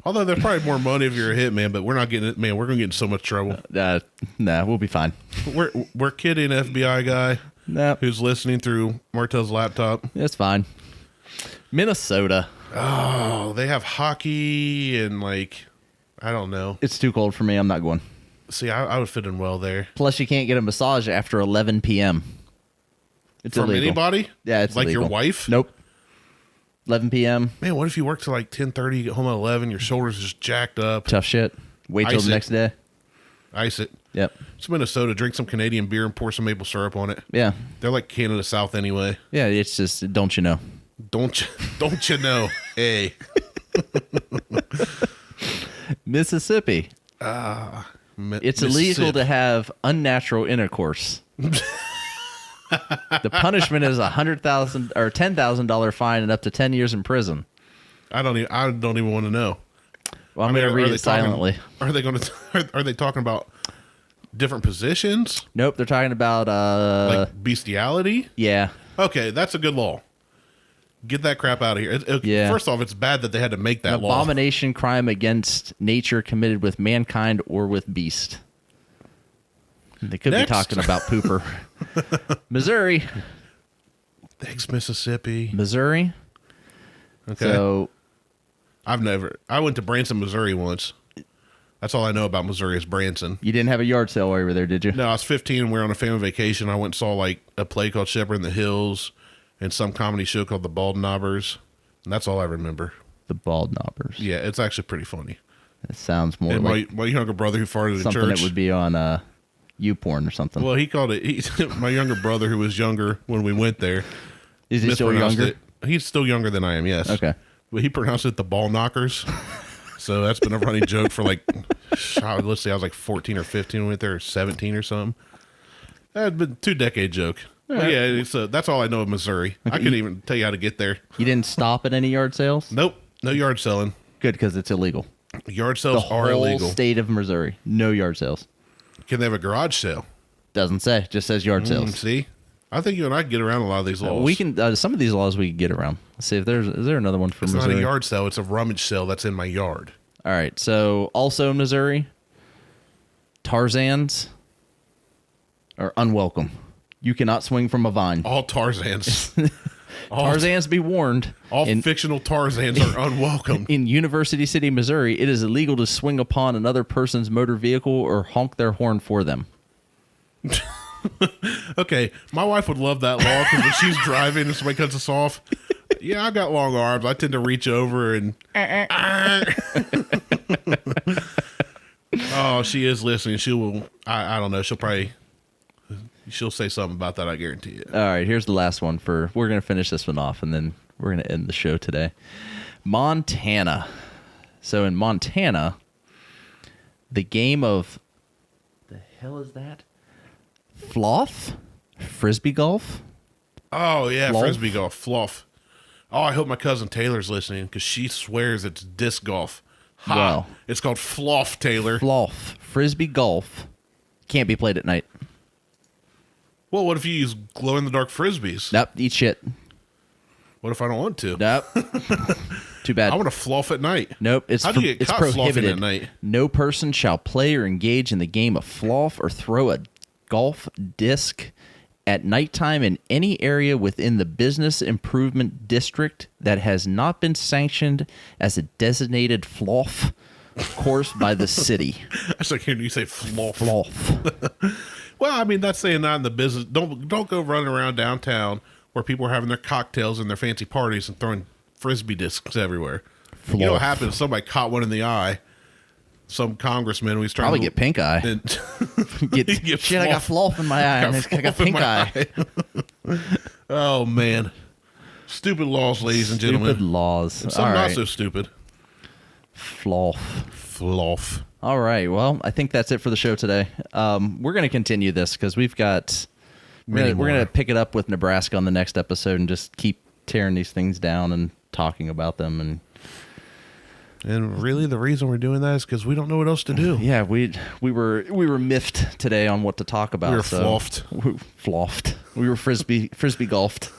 Speaker 2: Although there's probably more money if you're a hitman, but we're not getting it. Man, we're gonna get in so much trouble.
Speaker 1: Nah, we'll be fine.
Speaker 2: We're kidding, FBI guy
Speaker 1: Nah,
Speaker 2: who's listening through Martelle's laptop.
Speaker 1: it's fine. Minnesota.
Speaker 2: Oh, they have hockey and like I don't know.
Speaker 1: It's too cold for me. I'm not going.
Speaker 2: See, I would fit in well there.
Speaker 1: Plus, you can't get a massage after 11 p.m. It's
Speaker 2: From
Speaker 1: illegal.
Speaker 2: anybody?
Speaker 1: Yeah, it's
Speaker 2: like
Speaker 1: illegal.
Speaker 2: your wife.
Speaker 1: Nope. 11 p.m.
Speaker 2: Man, what if you work till like 10:30, you get home at 11, your shoulders just jacked up?
Speaker 1: Tough shit. Wait till
Speaker 2: Ice
Speaker 1: the
Speaker 2: it.
Speaker 1: next day.
Speaker 2: Ice it.
Speaker 1: Yep.
Speaker 2: It's Minnesota. Drink some Canadian beer and pour some maple syrup on it.
Speaker 1: Yeah.
Speaker 2: They're like Canada South anyway.
Speaker 1: Yeah. It's just, don't you know?
Speaker 2: Don't you know? Hey.
Speaker 1: Mississippi. It's illegal to have unnatural intercourse. The punishment is $100,000 or $10,000 fine and up to 10 years in prison.
Speaker 2: I don't even want to know.
Speaker 1: Well, I'm going to read it silently.
Speaker 2: Are they going to? Are they talking about different positions,
Speaker 1: Nope, they're talking about
Speaker 2: like bestiality?
Speaker 1: yeah.
Speaker 2: Okay, that's a good law. Get that crap out of here.
Speaker 1: Yeah.
Speaker 2: First off, it's bad that they had to make that
Speaker 1: An
Speaker 2: law.
Speaker 1: abomination, crime against nature committed with mankind or with beast. They could
Speaker 2: Next.
Speaker 1: be talking about pooper. Missouri.
Speaker 2: Thanks, Mississippi.
Speaker 1: Missouri.
Speaker 2: Okay.
Speaker 1: So
Speaker 2: I went to Branson, Missouri once. That's all I know about Missouri is Branson.
Speaker 1: you didn't have a yard sale while you were there, did you?
Speaker 2: No, I was 15 and we were on a family vacation. I went and saw like a play called Shepherd in the Hills and some comedy show called The Bald Knobbers. And that's all I remember.
Speaker 1: The Bald Knobbers.
Speaker 2: Yeah, it's actually pretty funny.
Speaker 1: It sounds more
Speaker 2: And
Speaker 1: like
Speaker 2: my younger brother who farted in
Speaker 1: something
Speaker 2: church.
Speaker 1: that would be on YouPorn or something.
Speaker 2: Well, he called it. My younger brother, who was younger when we went there,
Speaker 1: Is he still
Speaker 2: mispronounced
Speaker 1: younger?
Speaker 2: it. He's still younger than I am. Yes.
Speaker 1: Okay.
Speaker 2: But he pronounced it the ball knockers. So that's been a running joke for like, let's say I was like 14 or 15 when we went there, or 17 or something. That's been 2-decade joke. But yeah, that's all I know of Missouri. I couldn't even tell you how to get there.
Speaker 1: You didn't stop at any yard sales?
Speaker 2: Nope. No yard selling.
Speaker 1: Good, because it's illegal.
Speaker 2: Yard
Speaker 1: The
Speaker 2: sales are
Speaker 1: whole
Speaker 2: illegal.
Speaker 1: state of Missouri, no yard sales.
Speaker 2: Can they have a garage sale?
Speaker 1: Doesn't say, just says yard sales.
Speaker 2: See? I think you and I can get around a lot of these laws.
Speaker 1: We can some of these laws we can get around. Let's see if is there another one for
Speaker 2: It's
Speaker 1: Missouri?
Speaker 2: not a yard sale. It's a rummage sale that's in my yard.
Speaker 1: All right, so also in Missouri, Tarzans are unwelcome. You cannot swing from a vine.
Speaker 2: All Tarzans.
Speaker 1: Tarzans be warned.
Speaker 2: All fictional Tarzans are unwelcome.
Speaker 1: In University City, Missouri, it is illegal to swing upon another person's motor vehicle or honk their horn for them.
Speaker 2: Okay, my wife would love that law because when she's driving and somebody cuts us off, yeah, I got long arms. I tend to reach over and. Oh, she is listening. She will. I don't know. She'll say something about that. I guarantee it.
Speaker 1: All right, here's the last one we're going to finish this one off, and then we're going to end the show today. Montana. So in Montana, the game of, the hell is that? Floff? Frisbee golf?
Speaker 2: Oh yeah,
Speaker 1: Floff?
Speaker 2: frisbee golf, fluff. Oh, I hope my cousin Taylor's listening because she swears it's disc golf. Ha!
Speaker 1: Wow.
Speaker 2: It's called fluff, Taylor.
Speaker 1: Floff. Frisbee golf can't be played at night.
Speaker 2: Well, what if you use glow in the dark frisbees?
Speaker 1: Nope, eat shit.
Speaker 2: What if I don't want to?
Speaker 1: Nope. Too bad.
Speaker 2: I want to fluff at night.
Speaker 1: Nope, it's
Speaker 2: How do you get
Speaker 1: it's
Speaker 2: caught fluffing
Speaker 1: prohibited.
Speaker 2: at night?
Speaker 1: No person shall play or engage in the game of floff or throw a golf disc at nighttime in any area within the business improvement district that has not been sanctioned as a designated floff course by the city.
Speaker 2: I was like hearing you say fluff.
Speaker 1: Floff.
Speaker 2: Well, I mean that's saying not in the business. Don't go running around downtown where people are having their cocktails and their fancy parties and throwing frisbee discs everywhere. You know what happens? Somebody caught one in the eye. Some congressman was trying
Speaker 1: Probably
Speaker 2: to
Speaker 1: get pink eye.
Speaker 2: and
Speaker 1: Get, shit, I got floff in my eye. I got pink eye.
Speaker 2: Oh man, stupid laws, ladies and gentlemen.
Speaker 1: Stupid laws.
Speaker 2: And some
Speaker 1: All
Speaker 2: not
Speaker 1: right.
Speaker 2: so stupid.
Speaker 1: Floff.
Speaker 2: Fluff.
Speaker 1: All right. Well, I think that's it for the show today. We're going to continue this because we've got. We're going to pick it up with Nebraska on the next episode and just keep tearing these things down and talking about them.
Speaker 2: And really, the reason we're doing that is because we don't know what else to do.
Speaker 1: Yeah, we were miffed today on what to talk about.
Speaker 2: We were floffed.
Speaker 1: Floffed. We were frisbee golfed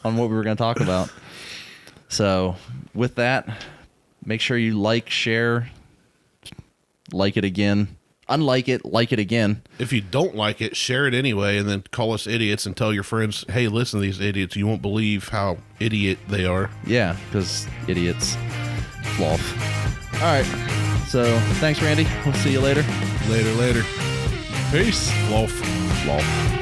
Speaker 1: on what we were going to talk about. So with that, make sure you like, share, like it again, unlike it, like it again.
Speaker 2: If you don't like it, share it anyway, and then call us idiots and tell your friends, hey, listen to these idiots. You won't believe how idiot they are.
Speaker 1: Yeah, because idiots. Floff. All right. So thanks, Randy. We'll see you later.
Speaker 2: Later.
Speaker 1: Peace.
Speaker 2: Floff.
Speaker 1: Floff.